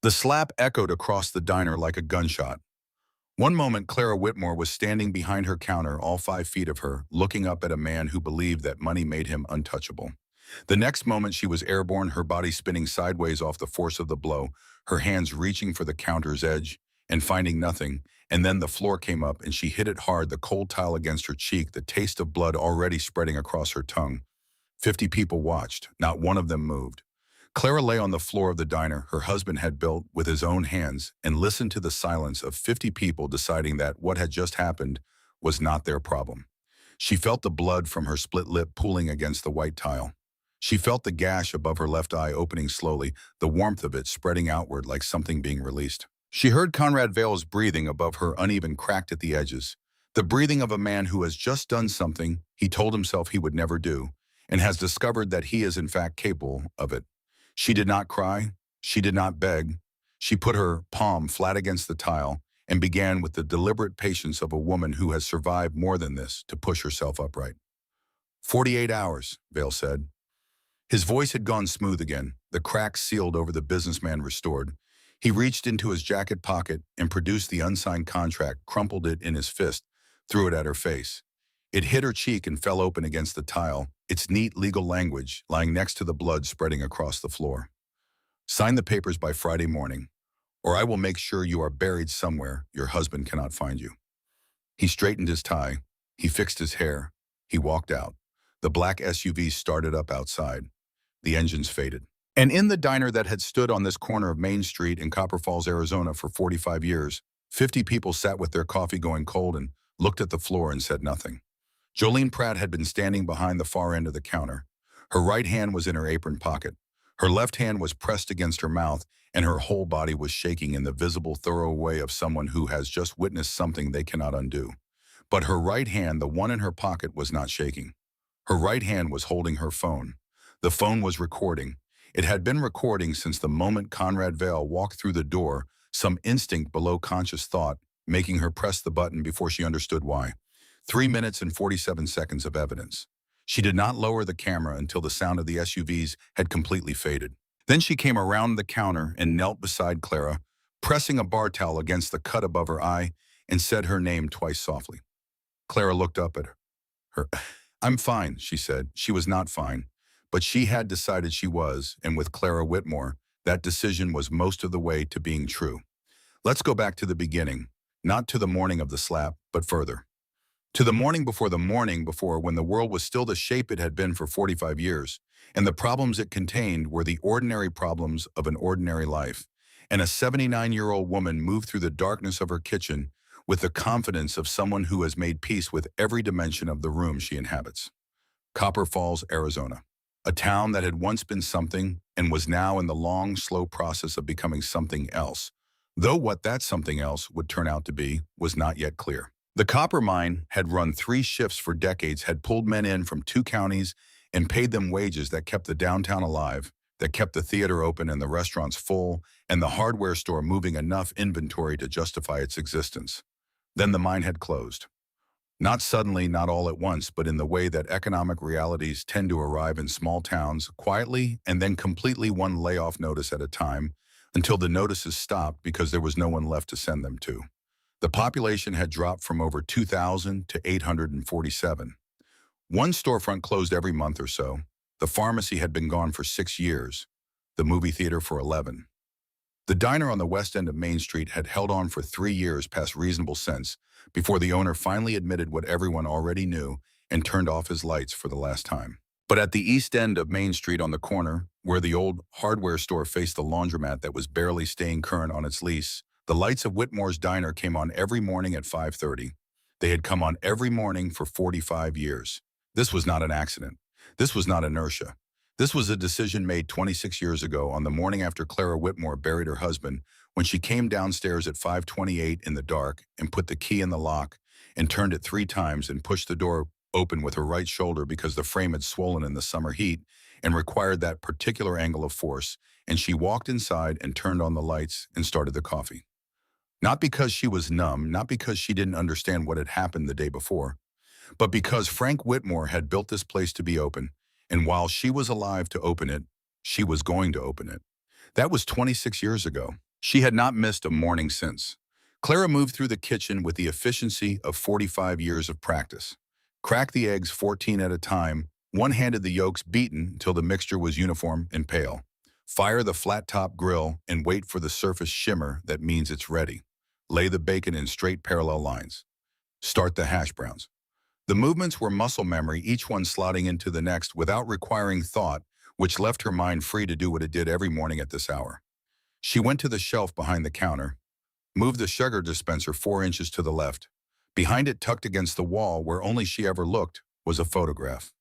The slap echoed across the diner like a gunshot. One moment, Clara Whitmore was standing behind her counter, all 5 feet of her, looking up at a man who believed that money made him untouchable. The next moment, she was airborne, her body spinning sideways off the force of the blow, her hands reaching for the counter's edge and finding nothing. And then the floor came up and she hit it hard, the cold tile against her cheek, the taste of blood already spreading across her tongue. 50 people watched. Not one of them moved. Clara lay on the floor of the diner her husband had built with his own hands and listened to the silence of 50 people deciding that what had just happened was not their problem. She felt the blood from her split lip pooling against the white tile. She felt the gash above her left eye opening slowly, the warmth of it spreading outward like something being released. She heard Conrad Vale's breathing above her, uneven, cracked at the edges. The breathing of a man who has just done something he told himself he would never do, and has discovered that he is in fact capable of it. She did not cry. She did not beg. She put her palm flat against the tile and began with the deliberate patience of a woman who has survived more than this to push herself upright. 48 hours, Vale said. His voice had gone smooth again, the cracks sealed over the businessman restored. He reached into his jacket pocket and produced the unsigned contract, crumpled it in his fist, threw it at her face. It hit her cheek and fell open against the tile, its neat legal language lying next to the blood spreading across the floor. Sign the papers by Friday morning, or I will make sure you are buried somewhere your husband cannot find you. He straightened his tie. He fixed his hair. He walked out. The black SUV started up outside. The engines faded. And in the diner that had stood on this corner of Main Street in Copper Falls, Arizona for 45 years, 50 people sat with their coffee going cold and looked at the floor and said nothing. Jolene Pratt had been standing behind the far end of the counter. Her right hand was in her apron pocket. Her left hand was pressed against her mouth, and her whole body was shaking in the visible, thorough way of someone who has just witnessed something they cannot undo. But her right hand, the one in her pocket, was not shaking. Her right hand was holding her phone. The phone was recording. It had been recording since the moment Conrad Vale walked through the door, some instinct below conscious thought, making her press the button before she understood why. 3 minutes and 47 seconds of evidence. She did not lower the camera until the sound of the SUVs had completely faded. Then she came around the counter and knelt beside Clara, pressing a bar towel against the cut above her eye, and said her name twice softly. Clara looked up at her. I'm fine, she said. She was not fine, but she had decided she was, and with Clara Whitmore, that decision was most of the way to being true. Let's go back to the beginning, not to the morning of the slap, but further. To the morning before when the world was still the shape it had been for 45 years, and the problems it contained were the ordinary problems of an ordinary life, and a 79-year-old woman moved through the darkness of her kitchen with the confidence of someone who has made peace with every dimension of the room she inhabits. Copper Falls, Arizona, a town that had once been something and was now in the long, slow process of becoming something else, though what that something else would turn out to be was not yet clear. The copper mine had run 3 shifts for decades, had pulled men in from 2 counties and paid them wages that kept the downtown alive, that kept the theater open and the restaurants full, and the hardware store moving enough inventory to justify its existence. Then the mine had closed. Not suddenly, not all at once, but in the way that economic realities tend to arrive in small towns, quietly and then completely, one layoff notice at a time, until the notices stopped because there was no one left to send them to. The population had dropped from over 2,000 to 847. One storefront closed every month or so. The pharmacy had been gone for 6 years. The movie theater for 11. The diner on the west end of Main Street had held on for 3 years past reasonable sense before the owner finally admitted what everyone already knew and turned off his lights for the last time. But at the east end of Main Street on the corner, where the old hardware store faced the laundromat that was barely staying current on its lease, the lights of Whitmore's diner came on every morning at 5:30. They had come on every morning for 45 years. This was not an accident. This was not inertia. This was a decision made 26 years ago on the morning after Clara Whitmore buried her husband, when she came downstairs at 5:28 in the dark and put the key in the lock and turned it 3 times and pushed the door open with her right shoulder because the frame had swollen in the summer heat and required that particular angle of force, and she walked inside and turned on the lights and started the coffee. Not because she was numb, not because she didn't understand what had happened the day before, but because Frank Whitmore had built this place to be open, and while she was alive to open it, she was going to open it. That was 26 years ago. She had not missed a morning since. Clara moved through the kitchen with the efficiency of 45 years of practice. Crack the eggs 14 at a time, one-handed the yolks beaten until the mixture was uniform and pale. Fire the flat-top grill and wait for the surface shimmer that means it's ready. Lay the bacon in straight parallel lines. Start the hash browns. The movements were muscle memory, each one slotting into the next without requiring thought, which left her mind free to do what it did every morning at this hour. She went to the shelf behind the counter, moved the sugar dispenser 4 inches to the left. Behind it, tucked against the wall where only she ever looked, was a photograph.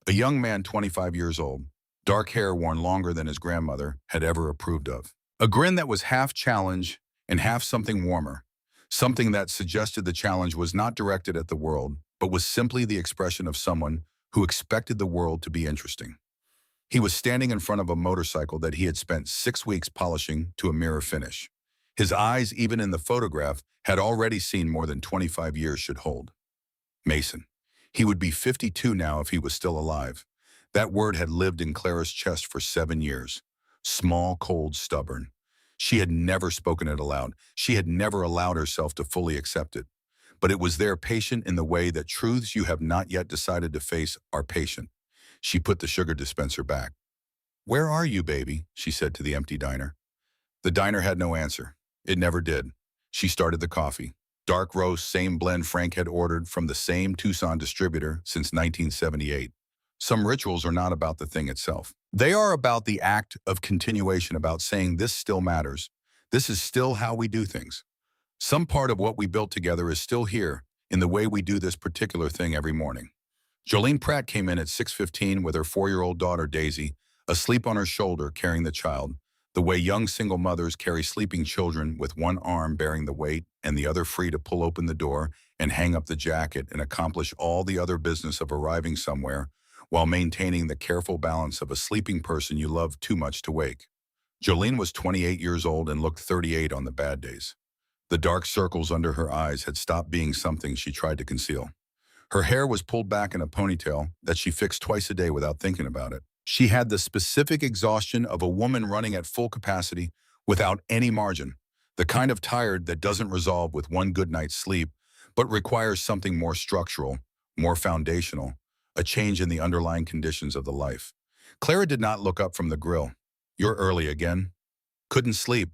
A young man 25 years old, dark hair worn longer than his grandmother had ever approved of. A grin that was half challenge and half something warmer, something that suggested the challenge was not directed at the world, but was simply the expression of someone who expected the world to be interesting. He was standing in front of a motorcycle that he had spent 6 weeks polishing to a mirror finish. His eyes, even in the photograph, had already seen more than 25 years should hold. Mason. He would be 52 now if he was still alive. That word had lived in Clara's chest for 7 years. Small, cold, stubborn. She had never spoken it aloud. She had never allowed herself to fully accept it. But it was there, patient in the way that truths you have not yet decided to face are patient. She put the sugar dispenser back. "Where are you, baby?" she said to the empty diner. The diner had no answer. It never did. She started the coffee. Dark roast, same blend Frank had ordered from the same Tucson distributor since 1978. Some rituals are not about the thing itself. They are about the act of continuation, about saying this still matters. This is still how we do things. Some part of what we built together is still here in the way we do this particular thing every morning. Jolene Pratt came in at 6:15 with her 4-year-old daughter, Daisy, asleep on her shoulder carrying the child, the way young single mothers carry sleeping children with one arm bearing the weight and the other free to pull open the door and hang up the jacket and accomplish all the other business of arriving somewhere while maintaining the careful balance of a sleeping person you love too much to wake. Jolene was 28 years old and looked 38 on the bad days. The dark circles under her eyes had stopped being something she tried to conceal. Her hair was pulled back in a ponytail that she fixed twice a day without thinking about it. She had the specific exhaustion of a woman running at full capacity without any margin, the kind of tired that doesn't resolve with one good night's sleep, but requires something more structural, more foundational, a change in the underlying conditions of the life. Clara did not look up from the grill. "You're early again." "Couldn't sleep."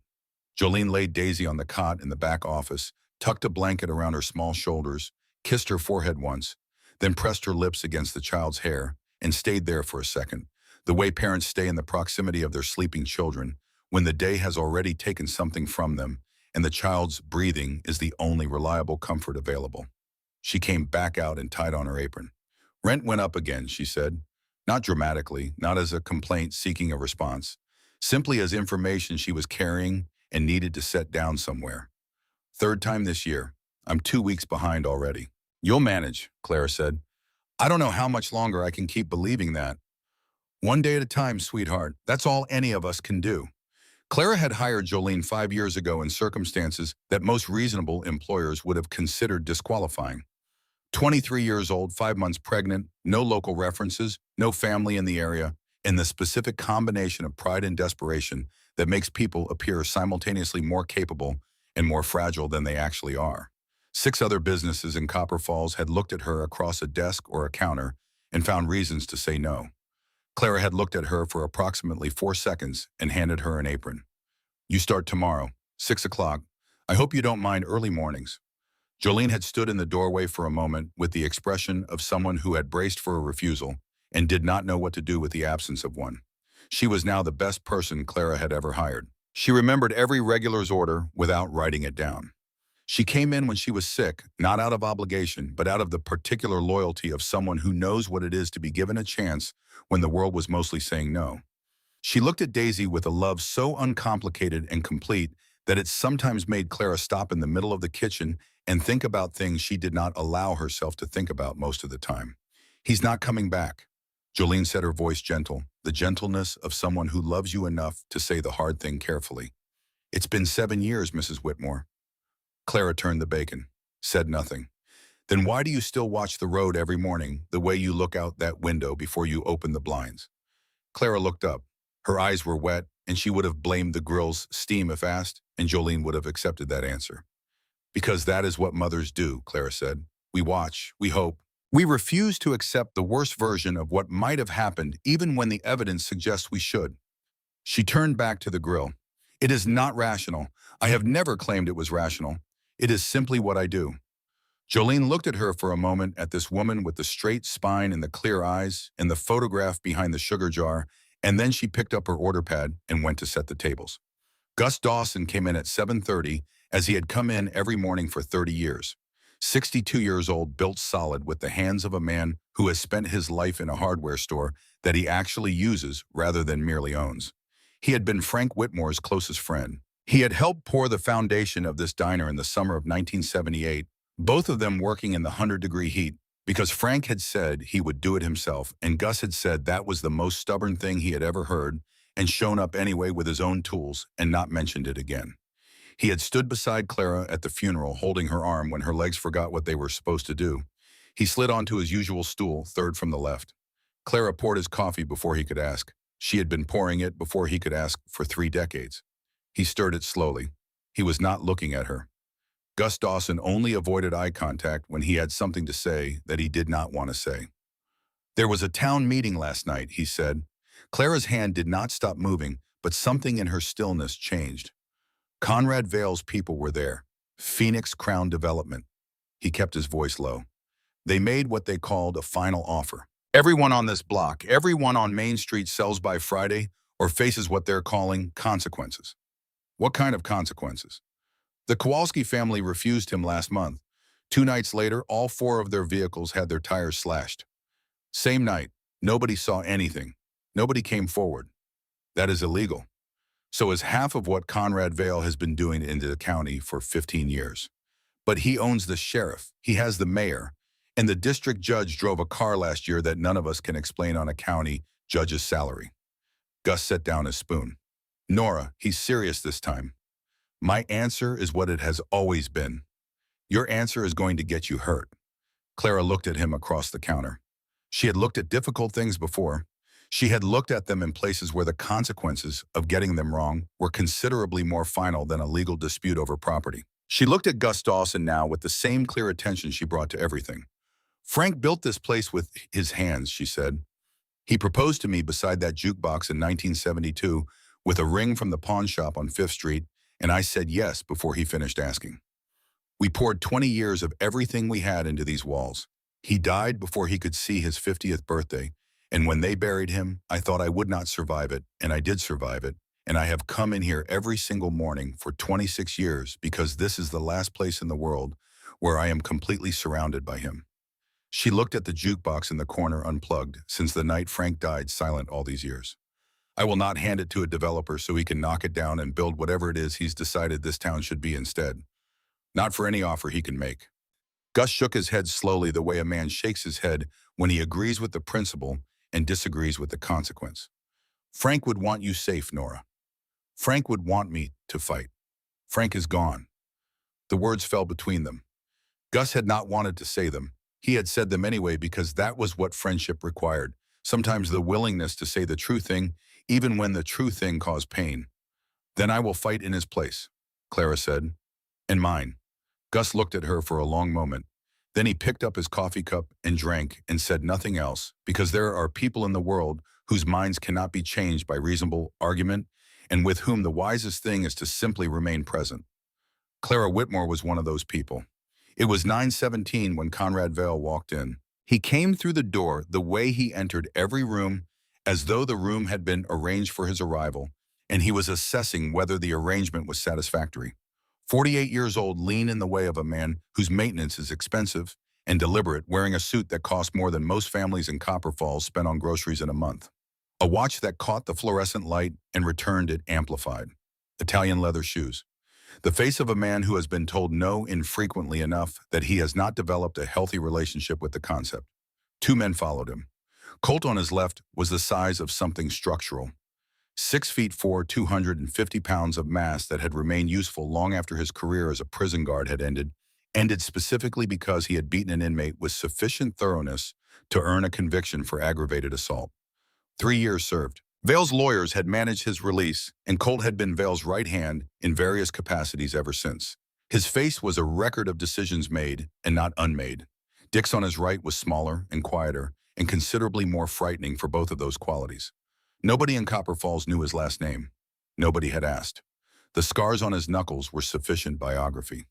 Jolene laid Daisy on the cot in the back office, tucked a blanket around her small shoulders, kissed her forehead once, then pressed her lips against the child's hair and stayed there for a second, the way parents stay in the proximity of their sleeping children when the day has already taken something from them and the child's breathing is the only reliable comfort available. She came back out and tied on her apron. "Rent went up again," she said. Not dramatically, not as a complaint seeking a response, simply as information she was carrying and needed to set down somewhere. "Third time this year. I'm 2 weeks behind already." "You'll manage," Clara said. "I don't know how much longer I can keep believing that." "One day at a time, sweetheart. That's all any of us can do." Clara had hired Jolene 5 years ago in circumstances that most reasonable employers would have considered disqualifying. 23 years old, 5 months pregnant, no local references, no family in the area, and the specific combination of pride and desperation that makes people appear simultaneously more capable and more fragile than they actually are. 6 other businesses in Copper Falls had looked at her across a desk or a counter and found reasons to say no. Clara had looked at her for approximately 4 seconds and handed her an apron. "You start tomorrow, 6 o'clock. I hope you don't mind early mornings." Jolene had stood in the doorway for a moment with the expression of someone who had braced for a refusal and did not know what to do with the absence of one. She was now the best person Clara had ever hired. She remembered every regular's order without writing it down. She came in when she was sick, not out of obligation, but out of the particular loyalty of someone who knows what it is to be given a chance when the world was mostly saying no. She looked at Daisy with a love so uncomplicated and complete that it sometimes made Clara stop in the middle of the kitchen and think about things she did not allow herself to think about most of the time. "He's not coming back." Jolene said, her voice gentle, the gentleness of someone who loves you enough to say the hard thing carefully. "It's been 7 years, Mrs. Whitmore." Clara turned the bacon, said nothing. "Then why do you still watch the road every morning, the way you look out that window before you open the blinds?" Clara looked up. Her eyes were wet, and she would have blamed the grill's steam if asked, and Jolene would have accepted that answer. Because that is what mothers do, Clara said. We watch, we hope. We refuse to accept the worst version of what might have happened, even when the evidence suggests we should. She turned back to the grill. It is not rational. I have never claimed it was rational. It is simply what I do. Jolene looked at her for a moment, at this woman with the straight spine and the clear eyes and the photograph behind the sugar jar, and then she picked up her order pad and went to set the tables. Gus Dawson came in at 7:30, as he had come in every morning for 30 years. 62 years old, built solid, with the hands of a man who has spent his life in a hardware store that he actually uses rather than merely owns. He had been Frank Whitmore's closest friend. He had helped pour the foundation of this diner in the summer of 1978, both of them working in the 100-degree heat, because Frank had said he would do it himself, and Gus had said that was the most stubborn thing he had ever heard, and shown up anyway with his own tools and not mentioned it again. He had stood beside Clara at the funeral, holding her arm when her legs forgot what they were supposed to do. He slid onto his usual stool, third from the left. Clara poured his coffee before he could ask. She had been pouring it before he could ask for 3 decades. He stirred it slowly. He was not looking at her. Gus Dawson only avoided eye contact when he had something to say that he did not want to say. There was a town meeting last night, he said. Clara's hand did not stop moving, but something in her stillness changed. Conrad Vale's people were there. Phoenix Crown Development. He kept his voice low. They made what they called a final offer. Everyone on this block, everyone on Main Street sells by Friday or faces what they're calling consequences. What kind of consequences? The Kowalski family refused him last month. 2 nights later, all 4 of their vehicles had their tires slashed. Same night, nobody saw anything. Nobody came forward. That is illegal. So is half of what Conrad Vale has been doing in the county for 15 years. But he owns the sheriff, he has the mayor, and the district judge drove a car last year that none of us can explain on a county judge's salary. Gus set down his spoon. Nora, he's serious this time. My answer is what it has always been. Your answer is going to get you hurt. Clara looked at him across the counter. She had looked at difficult things before. She had looked at them in places where the consequences of getting them wrong were considerably more final than a legal dispute over property. She looked at Gus Dawson now with the same clear attention she brought to everything. Frank built this place with his hands, she said. He proposed to me beside that jukebox in 1972 with a ring from the pawn shop on 5th Street, and I said yes before he finished asking. We poured 20 years of everything we had into these walls. He died before he could see his 50th birthday, and when they buried him, I thought I would not survive it, and I did survive it, and I have come in here every single morning for 26 years because this is the last place in the world where I am completely surrounded by him. She looked at the jukebox in the corner unplugged since the night Frank died, silent all these years. I will not hand it to a developer so he can knock it down and build whatever it is he's decided this town should be instead. Not for any offer he can make. Gus shook his head slowly, the way a man shakes his head when he agrees with the principle and disagrees with the consequence. Frank would want you safe, Nora. Frank would want me to fight. Frank is gone. The words fell between them. Gus had not wanted to say them. He had said them anyway because that was what friendship required. Sometimes the willingness to say the true thing, even when the true thing caused pain. Then I will fight in his place, Clara said. And mine. Gus looked at her for a long moment. Then he picked up his coffee cup and drank and said nothing else, because there are people in the world whose minds cannot be changed by reasonable argument and with whom the wisest thing is to simply remain present. Clara Whitmore was one of those people. It was 9:17 when Conrad Vale walked in. He came through the door the way he entered every room, as though the room had been arranged for his arrival, and he was assessing whether the arrangement was satisfactory. 48 years old, lean in the way of a man whose maintenance is expensive and deliberate, wearing a suit that cost more than most families in Copper Falls spent on groceries in a month. A watch that caught the fluorescent light and returned it amplified. Italian leather shoes. The face of a man who has been told no infrequently enough that he has not developed a healthy relationship with the concept. 2 men followed him. Colt on his left was the size of something structural. 6'4", 250 pounds of mass that had remained useful long after his career as a prison guard had ended specifically because he had beaten an inmate with sufficient thoroughness to earn a conviction for aggravated assault. 3 years served. Vale's lawyers had managed his release, and Colt had been Vale's right hand in various capacities ever since. His face was a record of decisions made and not unmade. Dick's on his right was smaller and quieter, and considerably more frightening for both of those qualities. Nobody in Copper Falls knew his last name. Nobody had asked. The scars on his knuckles were sufficient biography.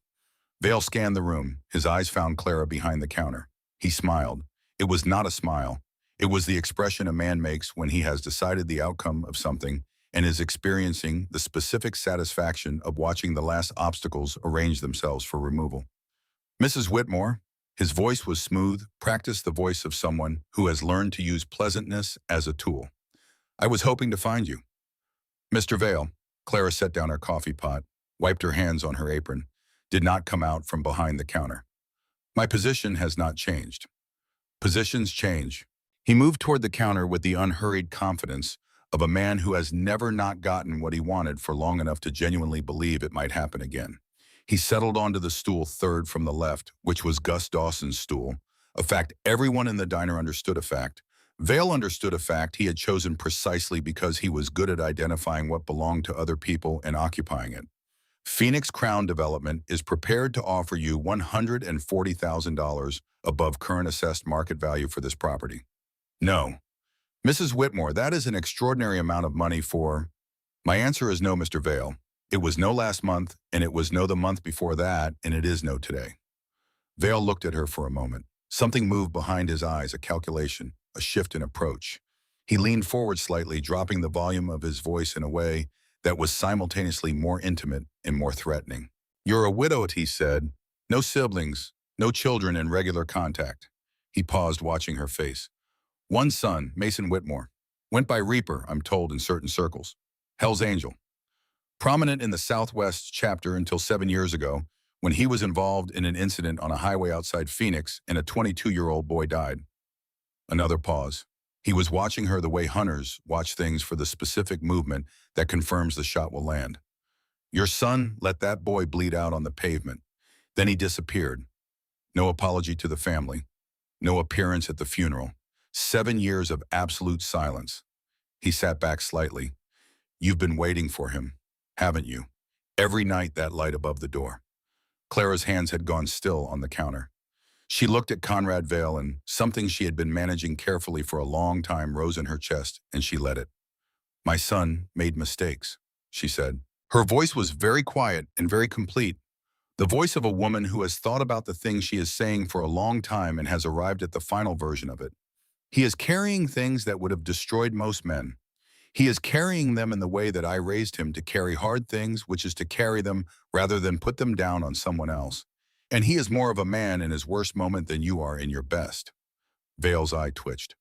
Vale scanned the room. His eyes found Clara behind the counter. He smiled. It was not a smile. It was the expression a man makes when he has decided the outcome of something and is experiencing the specific satisfaction of watching the last obstacles arrange themselves for removal. Mrs. Whitmore, his voice was smooth, practiced the voice of someone who has learned to use pleasantness as a tool. I was hoping to find you. Mr. Vale, Clara set down her coffee pot, wiped her hands on her apron, did not come out from behind the counter. My position has not changed. Positions change. He moved toward the counter with the unhurried confidence of a man who has never not gotten what he wanted for long enough to genuinely believe it might happen again. He settled onto the stool third from the left, which was Gus Dawson's stool. A fact everyone in the diner understood a fact. Vale understood a fact he had chosen precisely because he was good at identifying what belonged to other people and occupying it. Phoenix Crown Development is prepared to offer you $140,000 above current assessed market value for this property. No. Mrs. Whitmore, that is an extraordinary amount of money for... My answer is no, Mr. Vale. It was no last month, and it was no the month before that, and it is no today. Vale looked at her for a moment. Something moved behind his eyes, a calculation, a shift in approach. He leaned forward slightly, dropping the volume of his voice in a way that was simultaneously more intimate and more threatening. You're a widow, he said. No siblings, no children in regular contact. He paused, watching her face. One son, Mason Whitmore. Went by Reaper, I'm told, in certain circles. Hell's Angel. Prominent in the Southwest chapter until 7 years ago, when he was involved in an incident on a highway outside Phoenix and a 22-year-old boy died. Another pause. He was watching her the way hunters watch things for the specific movement that confirms the shot will land. Your son let that boy bleed out on the pavement. Then he disappeared. No apology to the family. No appearance at the funeral. 7 years of absolute silence. He sat back slightly. You've been waiting for him, haven't you? Every night that light above the door. Clara's hands had gone still on the counter. She looked at Conrad Vale, and something she had been managing carefully for a long time rose in her chest, and she let it. My son made mistakes, she said. Her voice was very quiet and very complete, the voice of a woman who has thought about the things she is saying for a long time and has arrived at the final version of it. He is carrying things that would have destroyed most men. He is carrying them in the way that I raised him to carry hard things, which is to carry them rather than put them down on someone else. And he is more of a man in his worst moment than you are in your best. Vale's eye twitched.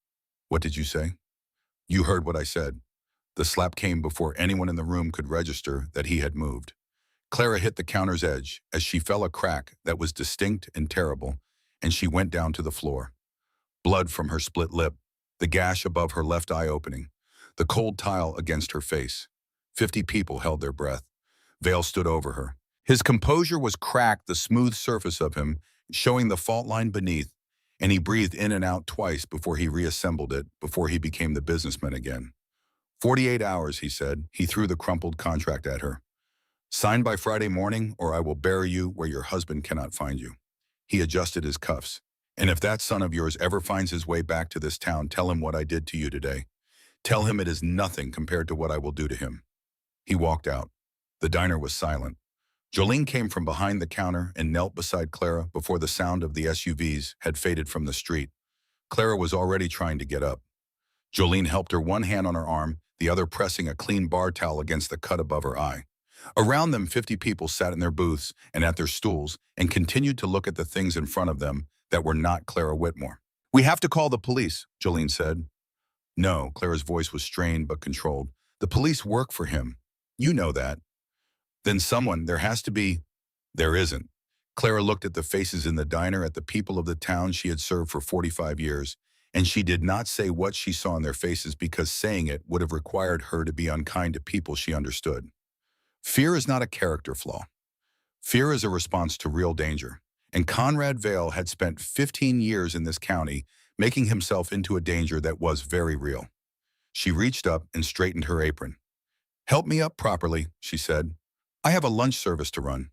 What did you say? You heard what I said. The slap came before anyone in the room could register that he had moved. Clara hit the counter's edge as she fell a crack that was distinct and terrible, and she went down to the floor. Blood from her split lip, the gash above her left eye opening, the cold tile against her face. 50 people held their breath. Vale stood over her. His composure was cracked, the smooth surface of him showing the fault line beneath, and he breathed in and out twice before he reassembled it, before he became the businessman again. 48 hours, he said. He threw the crumpled contract at her. Sign by Friday morning, or I will bury you where your husband cannot find you. He adjusted his cuffs. And if that son of yours ever finds his way back to this town, tell him what I did to you today. Tell him it is nothing compared to what I will do to him. He walked out. The diner was silent. Jolene came from behind the counter and knelt beside Clara before the sound of the SUVs had faded from the street. Clara was already trying to get up. Jolene helped her, one hand on her arm, the other pressing a clean bar towel against the cut above her eye. Around them, 50 people sat in their booths and at their stools and continued to look at the things in front of them that were not Clara Whitmore. We have to call the police, Jolene said. No, Clara's voice was strained but controlled. The police work for him. You know that. Then someone, there has to be. There isn't. Clara looked at the faces in the diner, at the people of the town she had served for 45 years, and she did not say what she saw in their faces because saying it would have required her to be unkind to people she understood. Fear is not a character flaw. Fear is a response to real danger. And Conrad Vale had spent 15 years in this county making himself into a danger that was very real. She reached up and straightened her apron. "Help me up properly," she said. "I have a lunch service to run."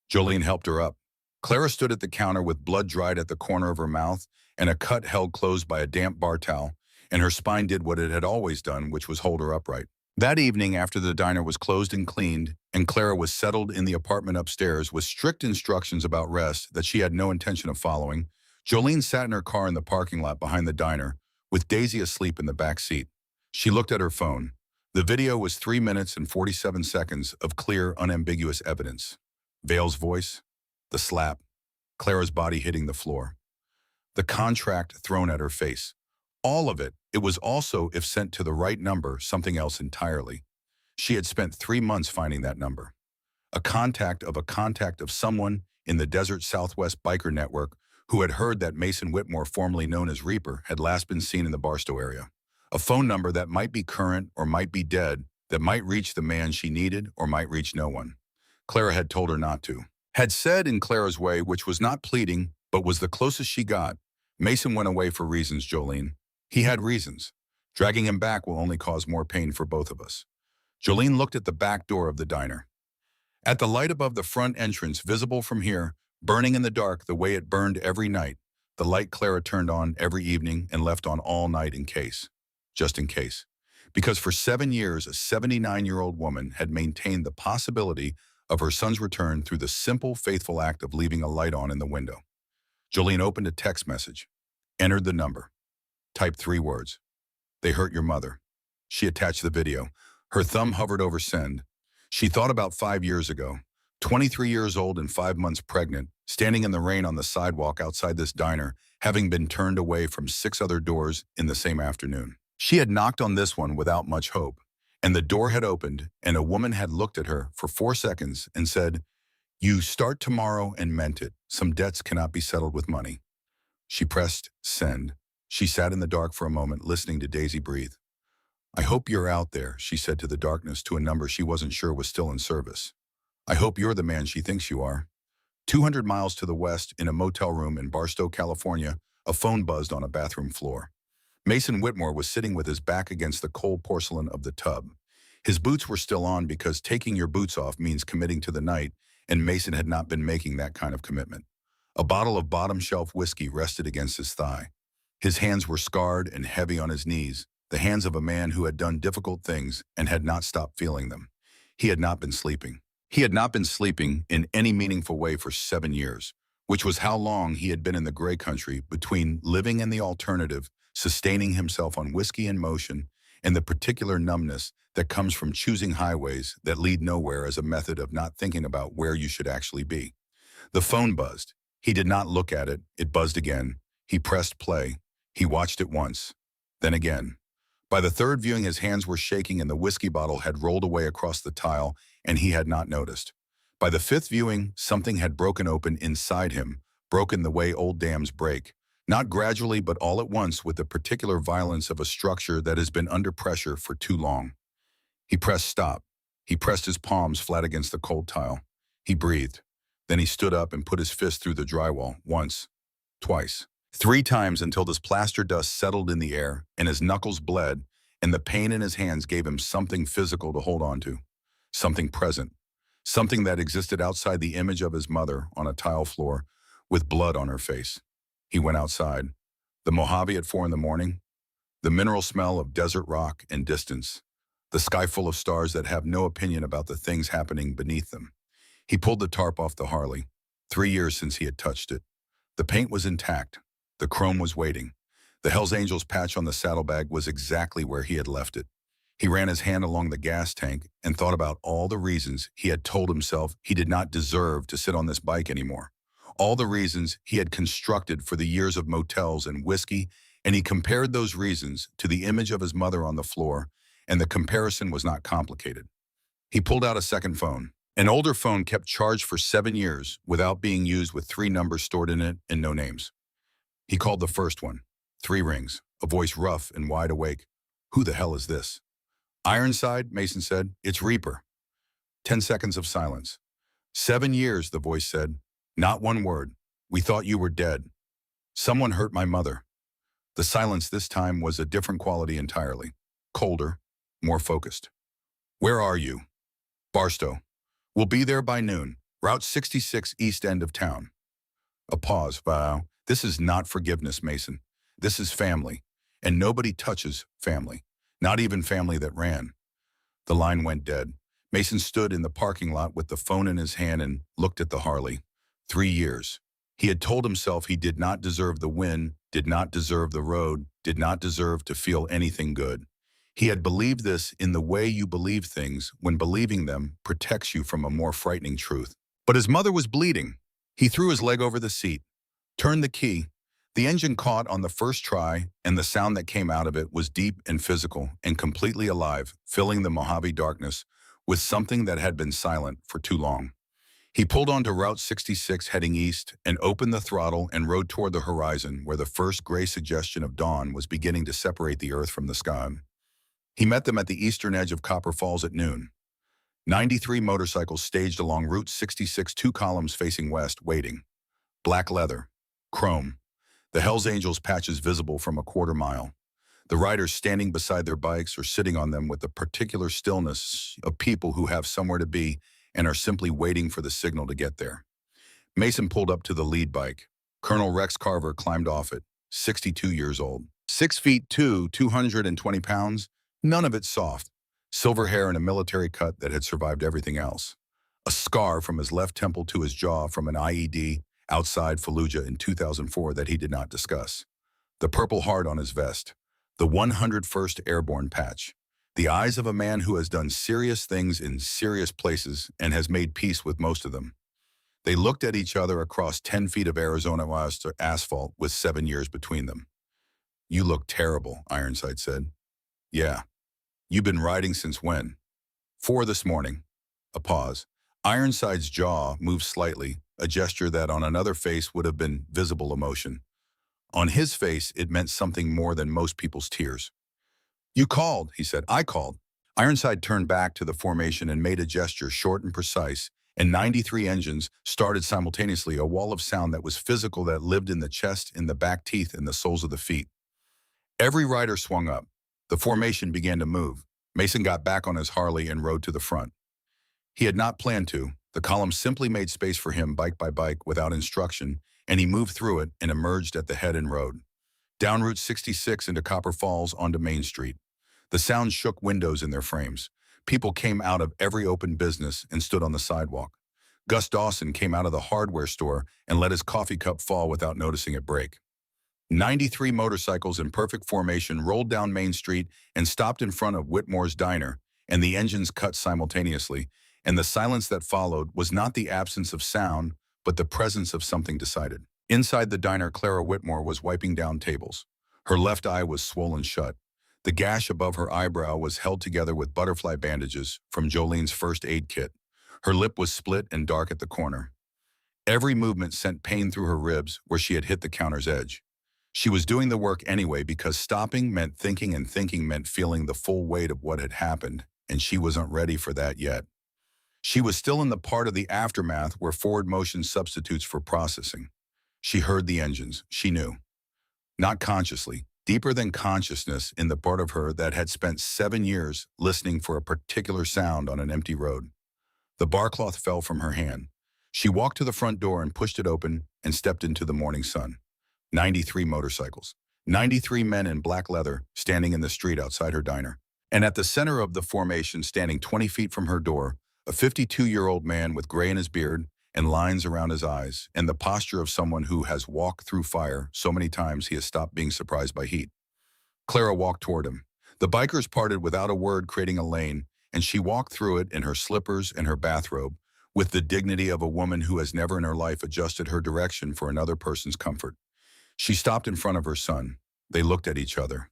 Jolene helped her up. Clara stood at the counter with blood dried at the corner of her mouth and a cut held closed by a damp bar towel, and her spine did what it had always done, which was hold her upright. That evening, after the diner was closed and cleaned, and Clara was settled in the apartment upstairs with strict instructions about rest that she had no intention of following, Jolene sat in her car in the parking lot behind the diner, with Daisy asleep in the back seat. She looked at her phone. The video was 3 minutes and 47 seconds of clear, unambiguous evidence. Vale's voice, the slap, Clara's body hitting the floor, the contract thrown at her face. All of it. It was also, if sent to the right number, something else entirely. She had spent 3 months finding that number. A contact of someone in the Desert Southwest biker network who had heard that Mason Whitmore, formerly known as Reaper, had last been seen in the Barstow area. A phone number that might be current or might be dead, that might reach the man she needed or might reach no one. Clara had told her not to. Had said in Clara's way, which was not pleading, but was the closest she got, "Mason went away for reasons, Jolene. He had reasons. Dragging him back will only cause more pain for both of us." Jolene looked at the back door of the diner. At the light above the front entrance, visible from here, burning in the dark the way it burned every night, the light Clara turned on every evening and left on all night in case. Just in case. Because for 7 years, a 79-year-old woman had maintained the possibility of her son's return through the simple, faithful act of leaving a light on in the window. Jolene opened a text message, entered the number, typed 3 words. "They hurt your mother." She attached the video. Her thumb hovered over send. She thought about 5 years ago, 23 years old and 5 months pregnant, standing in the rain on the sidewalk outside this diner, having been turned away from 6 other doors in the same afternoon. She had knocked on this one without much hope, and the door had opened, and a woman had looked at her for 4 seconds and said, "You start tomorrow," and meant it. "Some debts cannot be settled with money." She pressed send. She sat in the dark for a moment, listening to Daisy breathe. "I hope you're out there," she said to the darkness, to a number she wasn't sure was still in service. "I hope you're the man she thinks you are." 200 miles to the west, in a motel room in Barstow, California, a phone buzzed on a bathroom floor. Mason Whitmore was sitting with his back against the cold porcelain of the tub. His boots were still on because taking your boots off means committing to the night, and Mason had not been making that kind of commitment. A bottle of bottom-shelf whiskey rested against his thigh. His hands were scarred and heavy on his knees, the hands of a man who had done difficult things and had not stopped feeling them. He had not been sleeping. He had not been sleeping in any meaningful way for 7 years, which was how long he had been in the gray country between living and the alternative, sustaining himself on whiskey and motion, and the particular numbness that comes from choosing highways that lead nowhere as a method of not thinking about where you should actually be. The phone buzzed. He did not look at it. It buzzed again. He pressed play. He watched it once, then again. By the third viewing, his hands were shaking and the whiskey bottle had rolled away across the tile, and he had not noticed. By the 5th viewing, something had broken open inside him, broken the way old dams break, not gradually but all at once, with the particular violence of a structure that has been under pressure for too long. He pressed stop. He pressed his palms flat against the cold tile. He breathed. Then he stood up and put his fist through the drywall, once, twice, 3 times, until this plaster dust settled in the air and his knuckles bled, and the pain in his hands gave him something physical to hold on to, something present, something that existed outside the image of his mother on a tile floor with blood on her face. He went outside. The Mojave at 4 in the morning, the mineral smell of desert rock and distance, the sky full of stars that have no opinion about the things happening beneath them. He pulled the tarp off the Harley. 3 years since he had touched it. The paint was intact. The chrome was waiting. The Hells Angels patch on the saddlebag was exactly where he had left it. He ran his hand along the gas tank and thought about all the reasons he had told himself he did not deserve to sit on this bike anymore. All the reasons he had constructed for the years of motels and whiskey, and he compared those reasons to the image of his mother on the floor, and the comparison was not complicated. He pulled out a second phone. An older phone kept charged for 7 years without being used, with 3 numbers stored in it and no names. He called the first one. 3 rings, a voice rough and wide awake. "Who the hell is this?" "Ironside," Mason said. "It's Reaper." 10 seconds of silence. 7 years, the voice said. "Not one word. We thought you were dead. Someone hurt my mother." The silence this time was a different quality entirely. colder, more focused. Where are you? Barstow. We'll be there by noon. Route 66 east end of town. A pause. Wow. This is not forgiveness, Mason. This is family. And nobody touches family. Not even family that ran. The line went dead. Mason stood in the parking lot with the phone in his hand and looked at the Harley. 3 years. He had told himself he did not deserve the win, did not deserve the road, did not deserve to feel anything good. He had believed this in the way you believe things when believing them protects you from a more frightening truth. But his mother was bleeding. He threw his leg over the seat, turned the key. The engine caught on the first try, and the sound that came out of it was deep and physical and completely alive, filling the Mojave darkness with something that had been silent for too long. He pulled onto Route 66 heading east and opened the throttle and rode toward the horizon where the first gray suggestion of dawn was beginning to separate the earth from the sky. He met them at the eastern edge of Copper Falls at noon. 93 motorcycles staged along Route 66, 2 columns facing west, waiting. Black leather, chrome, the Hells Angels patches visible from a quarter mile. The riders standing beside their bikes or sitting on them with the particular stillness of people who have somewhere to be and are simply waiting for the signal to get there. Mason pulled up to the lead bike. Colonel Rex Carver climbed off it, 62 years old. 6 feet 2, 220 pounds, none of it soft. Silver hair and a military cut that had survived everything else. A scar from his left temple to his jaw from an IED outside Fallujah in 2004 that he did not discuss. The Purple Heart on his vest. The 101st Airborne patch. The eyes of a man who has done serious things in serious places and has made peace with most of them. They looked at each other across 10 feet of Arizona asphalt with 7 years between them. "You look terrible," Ironside said. "Yeah. You've been riding since when?" "4 this morning." A pause. Ironside's jaw moved slightly, a gesture that on another face would have been visible emotion. On his face, it meant something more than most people's tears. "You called," he said. "I called." Ironside turned back to the formation and made a gesture short and precise, and 93 engines started simultaneously, a wall of sound that was physical, that lived in the chest, in the back teeth, in the soles of the feet. Every rider swung up. The formation began to move. Mason got back on his Harley and rode to the front. He had not planned to. The column simply made space for him, bike by bike, without instruction, and he moved through it and emerged at the head and rode. Down Route 66 into Copper Falls onto Main Street. The sound shook windows in their frames. People came out of every open business and stood on the sidewalk. Gus Dawson came out of the hardware store and let his coffee cup fall without noticing it break. 93 motorcycles in perfect formation rolled down Main Street and stopped in front of Whitmore's diner, and the engines cut simultaneously, and the silence that followed was not the absence of sound, but the presence of something decided. Inside the diner, Clara Whitmore was wiping down tables. Her left eye was swollen shut. The gash above her eyebrow was held together with butterfly bandages from Jolene's first aid kit. Her lip was split and dark at the corner. Every movement sent pain through her ribs where she had hit the counter's edge. She was doing the work anyway because stopping meant thinking and thinking meant feeling the full weight of what had happened, and she wasn't ready for that yet. She was still in the part of the aftermath where forward motion substitutes for processing. She heard the engines. She knew. Not consciously, deeper than consciousness, in the part of her that had spent 7 years listening for a particular sound on an empty road. The barcloth fell from her hand. She walked to the front door and pushed it open and stepped into the morning sun. 93 motorcycles. 93 men in black leather standing in the street outside her diner. And at the center of the formation, standing 20 feet from her door, a 52-year-old man with gray in his beard and lines around his eyes, and the posture of someone who has walked through fire so many times he has stopped being surprised by heat. Clara walked toward him. The bikers parted without a word, creating a lane, and she walked through it in her slippers and her bathrobe, with the dignity of a woman who has never in her life adjusted her direction for another person's comfort. She stopped in front of her son. They looked at each other.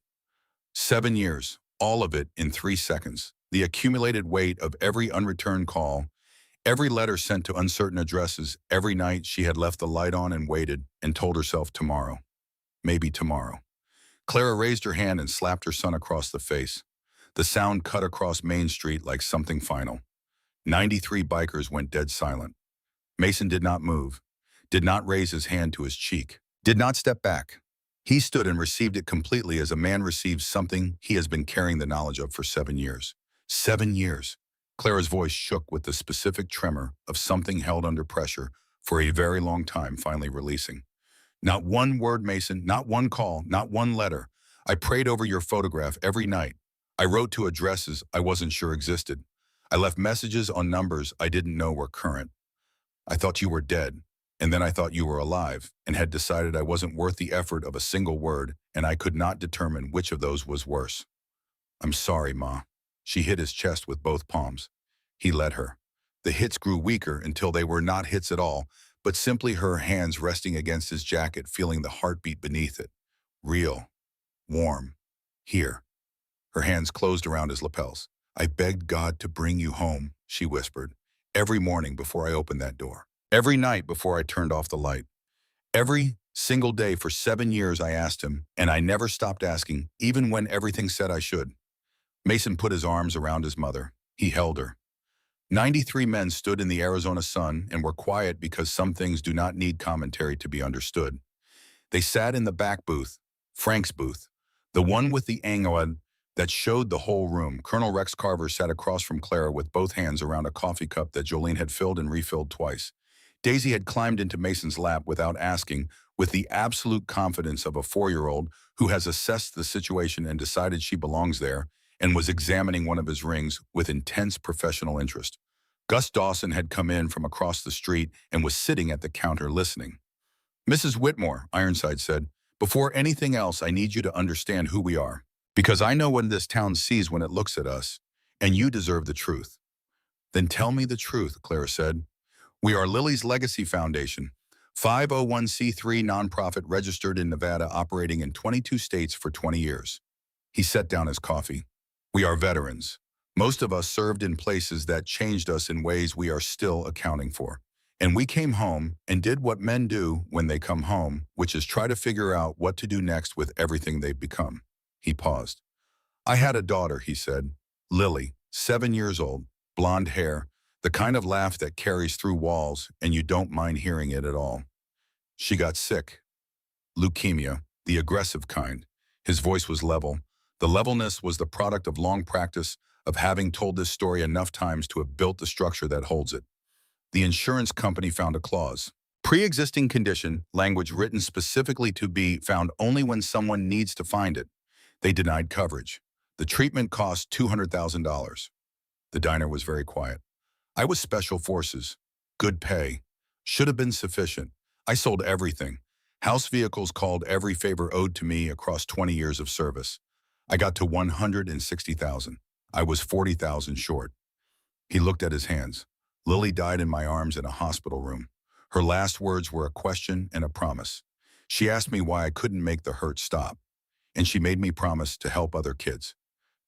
7 years, all of it in 3 seconds. The accumulated weight of every unreturned call, every letter sent to uncertain addresses, every night she had left the light on and waited and told herself tomorrow. Maybe tomorrow. Clara raised her hand and slapped her son across the face. The sound cut across Main Street like something final. 93 bikers went dead silent. Mason did not move, did not raise his hand to his cheek, did not step back. He stood and received it completely as a man receives something he has been carrying the knowledge of for 7 years. 7 years. Clara's voice shook with the specific tremor of something held under pressure for a very long time finally releasing. Not one word, Mason, not one call, not one letter. I prayed over your photograph every night. I wrote to addresses I wasn't sure existed. I left messages on numbers I didn't know were current. I thought you were dead, and then I thought you were alive, and had decided I wasn't worth the effort of a single word, and I could not determine which of those was worse. I'm sorry, Ma. She hit his chest with both palms. He let her. The hits grew weaker until they were not hits at all, but simply her hands resting against his jacket, feeling the heartbeat beneath it. Real. Warm. Here. Her hands closed around his lapels. I begged God to bring you home, she whispered, every morning before I opened that door. Every night before I turned off the light. Every single day for 7 years I asked him, and I never stopped asking, even when everything said I should. Mason put his arms around his mother. He held her. 93 men stood in the Arizona sun and were quiet because some things do not need commentary to be understood. They sat in the back booth, Frank's booth, the one with the angle that showed the whole room. Colonel Rex Carver sat across from Clara with both hands around a coffee cup that Jolene had filled and refilled twice. Daisy had climbed into Mason's lap without asking, with the absolute confidence of a 4-year-old who has assessed the situation and decided she belongs there, and was examining one of his rings with intense professional interest. Gus Dawson had come in from across the street and was sitting at the counter listening. Mrs. Whitmore, Ironside said, before anything else, I need you to understand who we are. Because I know what this town sees when it looks at us, and you deserve the truth. Then tell me the truth, Clara said. We are Lily's Legacy Foundation, 501c3 nonprofit registered in Nevada, operating in 22 states for 20 years. He set down his coffee. We are veterans. Most of us served in places that changed us in ways we are still accounting for. And we came home and did what men do when they come home, which is try to figure out what to do next with everything they've become. He paused. I had a daughter, he said. Lily, 7 years old, blonde hair, the kind of laugh that carries through walls and you don't mind hearing it at all. She got sick. Leukemia, the aggressive kind. His voice was level. The levelness was the product of long practice, of having told this story enough times to have built the structure that holds it. The insurance company found a clause. Pre-existing condition, language written specifically to be found only when someone needs to find it. They denied coverage. The treatment cost $200,000. The diner was very quiet. I was special forces. Good pay. Should have been sufficient. I sold everything. House vehicles called every favor owed to me across 20 years of service. I got to $160,000. I was $40,000 short. He looked at his hands. Lily died in my arms in a hospital room. Her last words were a question and a promise. She asked me why I couldn't make the hurt stop. And she made me promise to help other kids,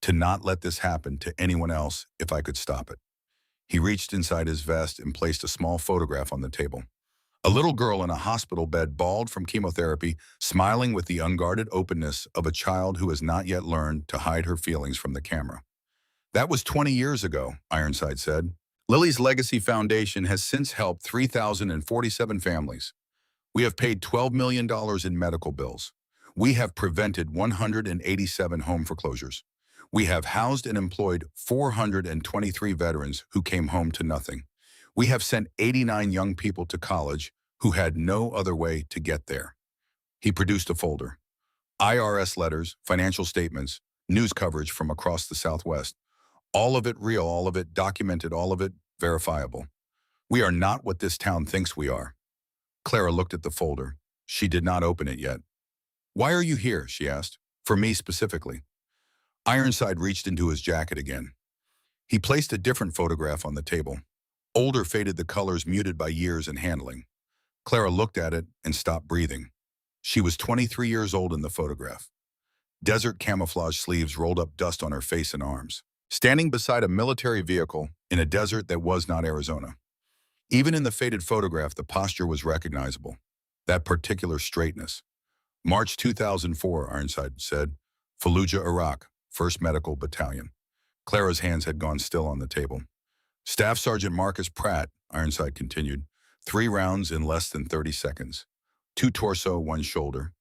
to not let this happen to anyone else if I could stop it. He reached inside his vest and placed a small photograph on the table. A little girl in a hospital bed, bald from chemotherapy, smiling with the unguarded openness of a child who has not yet learned to hide her feelings from the camera. That was 20 years ago, Ironside said. Lily's Legacy Foundation has since helped 3,047 families. We have paid $12 million in medical bills. We have prevented 187 home foreclosures. We have housed and employed 423 veterans who came home to nothing. We have sent 89 young people to college who had no other way to get there. He produced a folder. IRS letters, financial statements, news coverage from across the Southwest. All of it real, all of it documented, all of it verifiable. We are not what this town thinks we are. Clara looked at the folder. She did not open it yet. Why are you here? She asked. For me specifically. Ironside reached into his jacket again. He placed a different photograph on the table. Older, faded, the colors muted by years and handling. Clara looked at it and stopped breathing. She was 23 years old in the photograph. Desert camouflage sleeves rolled up dust on her face and arms. Standing beside a military vehicle in a desert that was not Arizona. Even in the faded photograph, the posture was recognizable. That particular straightness. March 2004, Ironside said. Fallujah, Iraq, 1st Medical Battalion. Clara's hands had gone still on the table. Staff Sergeant Marcus Pratt, Ironside continued. 3 rounds in less than 30 seconds. 2 torso, 1 shoulder.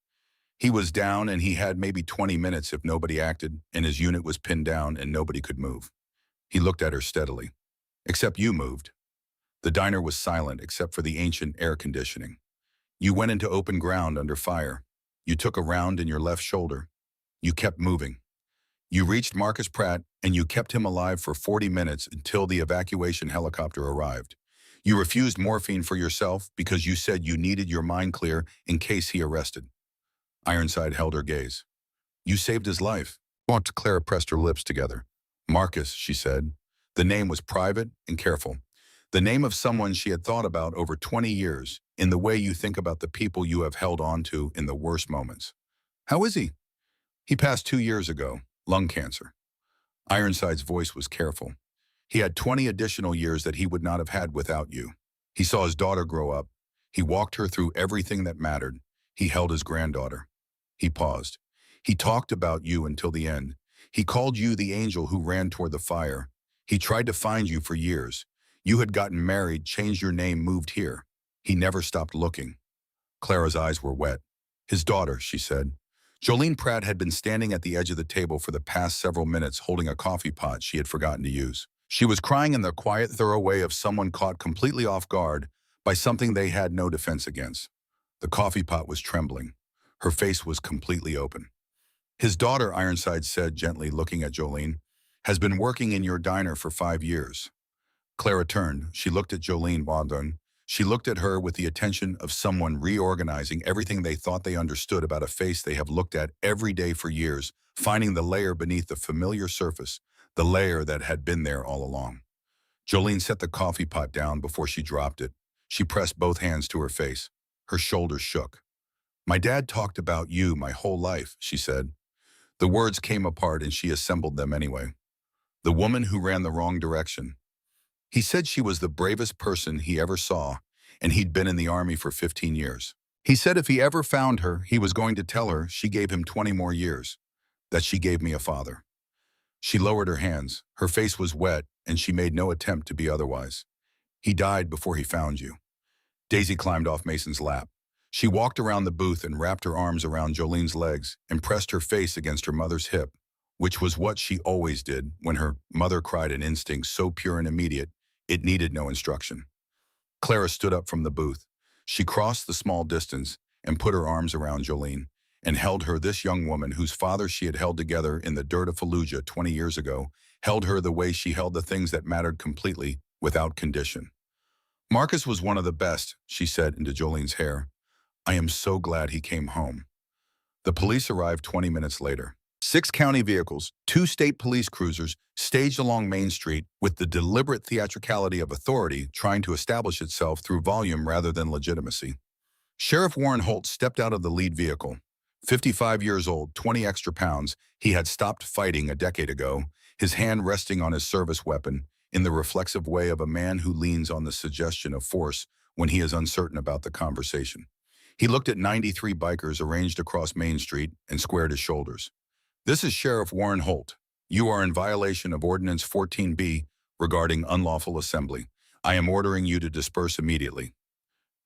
He was down and he had maybe 20 minutes if nobody acted, and his unit was pinned down and nobody could move. He looked at her steadily. Except you moved. The diner was silent except for the ancient air conditioning. You went into open ground under fire. You took a round in your left shoulder. You kept moving. You reached Marcus Pratt and you kept him alive for 40 minutes until the evacuation helicopter arrived. You refused morphine for yourself because you said you needed your mind clear in case he arrested. Ironside held her gaze. You saved his life. Clara pressed her lips together. Marcus, she said. The name was private and careful. The name of someone she had thought about over 20 years, in the way you think about the people you have held on to in the worst moments. How is he? He passed 2 years ago, lung cancer. Ironside's voice was careful. He had 20 additional years that he would not have had without you. He saw his daughter grow up. He walked her through everything that mattered. He held his granddaughter. He paused. He talked about you until the end. He called you the angel who ran toward the fire. He tried to find you for years. You had gotten married, changed your name, moved here. He never stopped looking. Clara's eyes were wet. His daughter, she said. Jolene Pratt had been standing at the edge of the table for the past several minutes holding a coffee pot she had forgotten to use. She was crying in the quiet, thorough way of someone caught completely off guard by something they had no defense against. The coffee pot was trembling. Her face was completely open. His daughter, Ironside said gently, looking at Jolene, has been working in your diner for 5 years. Clara turned. She looked at Jolene Bondon. She looked at her with the attention of someone reorganizing everything they thought they understood about a face they have looked at every day for years, finding the layer beneath the familiar surface, the layer that had been there all along. Jolene set the coffee pot down before she dropped it. She pressed both hands to her face. Her shoulders shook. My dad talked about you my whole life, she said. The words came apart and she assembled them anyway. The woman who ran the wrong direction. He said she was the bravest person he ever saw, and he'd been in the army for 15 years. He said if he ever found her, he was going to tell her she gave him 20 more years, that she gave me a father. She lowered her hands. Her face was wet, and she made no attempt to be otherwise. He died before he found you. Daisy climbed off Mason's lap. She walked around the booth and wrapped her arms around Jolene's legs and pressed her face against her mother's hip, which was what she always did when her mother cried an instinct so pure and immediate it needed no instruction. Clara stood up from the booth. She crossed the small distance and put her arms around Jolene and held her, this young woman whose father she had held together in the dirt of Fallujah 20 years ago, held her the way she held the things that mattered completely, without condition. Marcus was one of the best, she said into Jolene's hair. I am so glad he came home. The police arrived 20 minutes later. 6 county vehicles, 2 state police cruisers, staged along Main Street with the deliberate theatricality of authority trying to establish itself through volume rather than legitimacy. Sheriff Warren Holt stepped out of the lead vehicle. 55 years old, 20 extra pounds, he had stopped fighting a decade ago, his hand resting on his service weapon, in the reflexive way of a man who leans on the suggestion of force when he is uncertain about the conversation. He looked at 93 bikers arranged across Main Street and squared his shoulders. This is Sheriff Warren Holt. You are in violation of Ordinance 14B regarding unlawful assembly. I am ordering you to disperse immediately.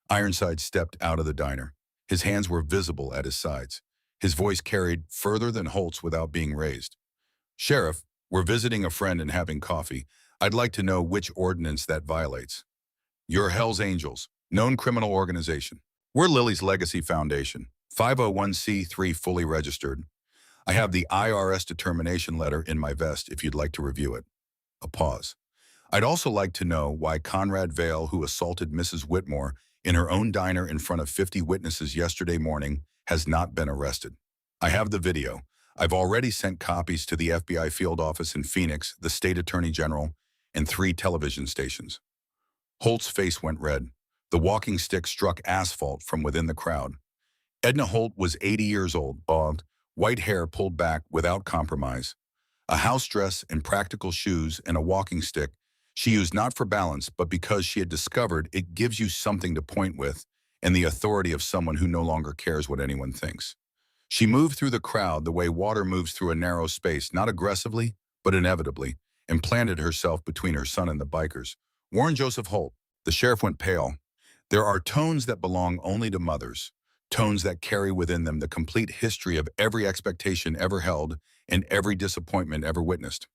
Ironside stepped out of the diner. His hands were visible at his sides. His voice carried further than Holt's without being raised. Sheriff, we're visiting a friend and having coffee. I'd like to know which ordinance that violates. You're Hell's Angels, known criminal organization. We're Lily's Legacy Foundation, 501c3 fully registered. I have the IRS determination letter in my vest if you'd like to review it. A pause. I'd also like to know why Conrad Vale, who assaulted Mrs. Whitmore in her own diner in front of 50 witnesses yesterday morning, has not been arrested. I have the video. I've already sent copies to the FBI field office in Phoenix, the state attorney general, and 3 television stations. Holt's face went red. The walking stick struck asphalt from within the crowd. Edna Holt was 80 years old, bald, white hair pulled back without compromise. A house dress and practical shoes and a walking stick she used not for balance, but because she had discovered it gives you something to point with and the authority of someone who no longer cares what anyone thinks. She moved through the crowd the way water moves through a narrow space, not aggressively, but inevitably, and planted herself between her son and the bikers. Warren Joseph Holt. The sheriff went pale. There are tones that belong only to mothers, tones that carry within them the complete history of every expectation ever held and every disappointment ever witnessed.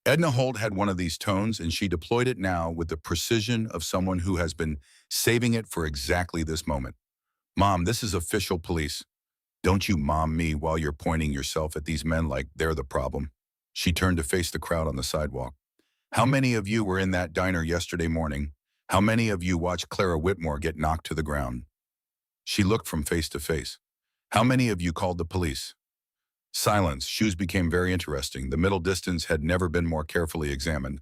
Edna Holt had one of these tones, and she deployed it now with the precision of someone who has been saving it for exactly this moment. Mom, this is official police. Don't you mom me while you're pointing yourself at these men like they're the problem. She turned to face the crowd on the sidewalk. How many of you were in that diner yesterday morning? How many of you watched Clara Whitmore get knocked to the ground? She looked from face to face. How many of you called the police? Silence. Shoes became very interesting. The middle distance had never been more carefully examined.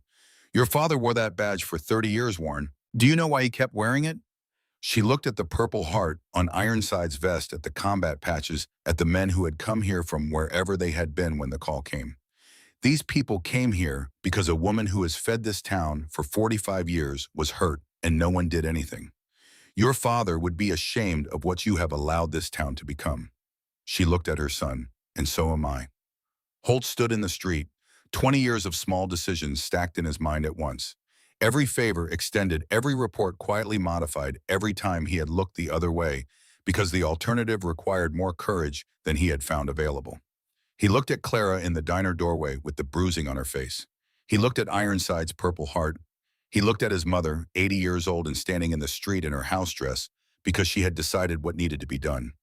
Your father wore that badge for 30 years, Warren. Do you know why he kept wearing it? She looked at the Purple Heart on Ironside's vest, at the combat patches, at the men who had come here from wherever they had been when the call came. These people came here because a woman who has fed this town for 45 years was hurt and no one did anything. Your father would be ashamed of what you have allowed this town to become. She looked at her son, and so am I. Holt stood in the street, 20 years of small decisions stacked in his mind at once. Every favor extended, every report quietly modified every time he had looked the other way, because the alternative required more courage than he had found available. He looked at Clara in the diner doorway with the bruising on her face. He looked at Ironside's Purple Heart. He looked at his mother, 80 years old and standing in the street in her house dress because she had decided what needed to be done.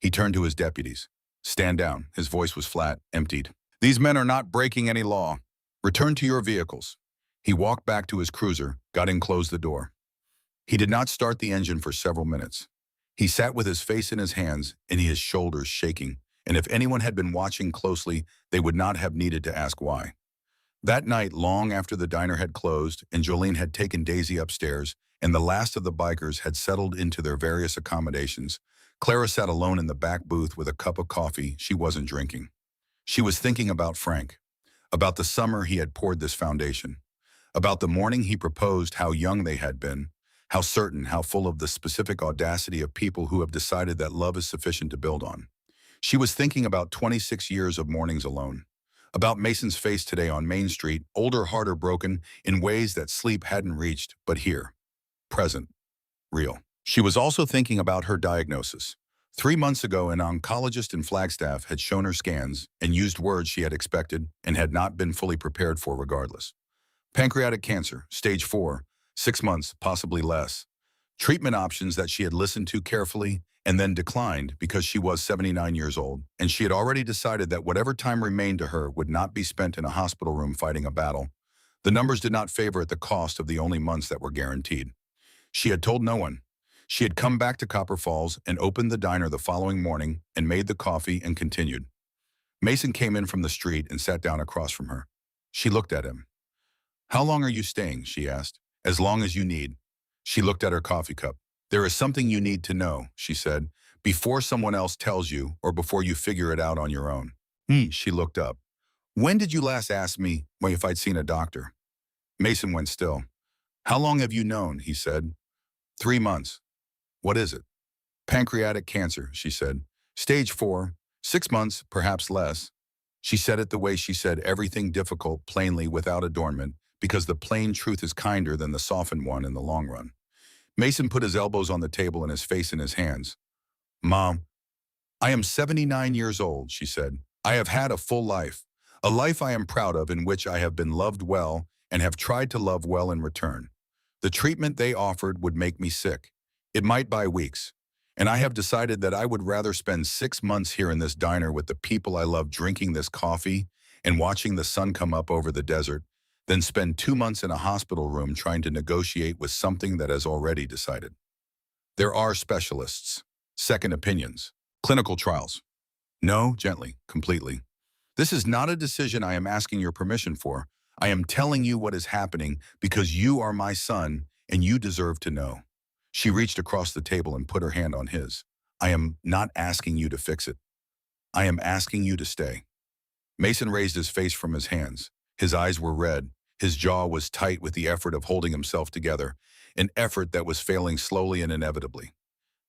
He turned to his deputies. Stand down. His voice was flat, emptied. These men are not breaking any law. Return to your vehicles. He walked back to his cruiser, got in, closed the door. He did not start the engine for several minutes. He sat with his face in his hands and his shoulders shaking, and if anyone had been watching closely, they would not have needed to ask why. That night, long after the diner had closed and Jolene had taken Daisy upstairs and the last of the bikers had settled into their various accommodations, Clara sat alone in the back booth with a cup of coffee she wasn't drinking. She was thinking about Frank, about the summer he had poured this foundation, about the morning he proposed, how young they had been, how certain, how full of the specific audacity of people who have decided that love is sufficient to build on. She was thinking about 26 years of mornings alone, about Mason's face today on Main Street, older, harder, broken, in ways that sleep hadn't reached, but here, present, real. She was also thinking about her diagnosis. 3 months ago, an oncologist in Flagstaff had shown her scans and used words she had expected and had not been fully prepared for regardless. Pancreatic cancer, stage 4, 6 months, possibly less. Treatment options that she had listened to carefully and then declined because she was 79 years old, and she had already decided that whatever time remained to her would not be spent in a hospital room fighting a battle. The numbers did not favor at the cost of the only months that were guaranteed. She had told no one. She had come back to Copper Falls and opened the diner the following morning and made the coffee and continued. Mason came in from the street and sat down across from her. She looked at him. How long are you staying? She asked. As long as you need. She looked at her coffee cup. There is something you need to know, she said, before someone else tells you or before you figure it out on your own. She looked up. When did you last ask me if I'd seen a doctor? Mason went still. How long have you known? He said. 3 months. What is it? Pancreatic cancer, she said. Stage 4, 6 months, perhaps less. She said it the way she said everything difficult, plainly, without adornment, because the plain truth is kinder than the softened one in the long run. Mason put his elbows on the table and his face in his hands. Mom, I am 79 years old, she said. I have had a full life, a life I am proud of in which I have been loved well and have tried to love well in return. The treatment they offered would make me sick. It might buy weeks. And I have decided that I would rather spend 6 months here in this diner with the people I love drinking this coffee and watching the sun come up over the desert than spend 2 months in a hospital room trying to negotiate with something that has already decided. There are specialists, second opinions, clinical trials. No, gently, completely. This is not a decision I am asking your permission for. I am telling you what is happening because you are my son and you deserve to know. She reached across the table and put her hand on his. I am not asking you to fix it. I am asking you to stay. Mason raised his face from his hands. His eyes were red. His jaw was tight with the effort of holding himself together, an effort that was failing slowly and inevitably.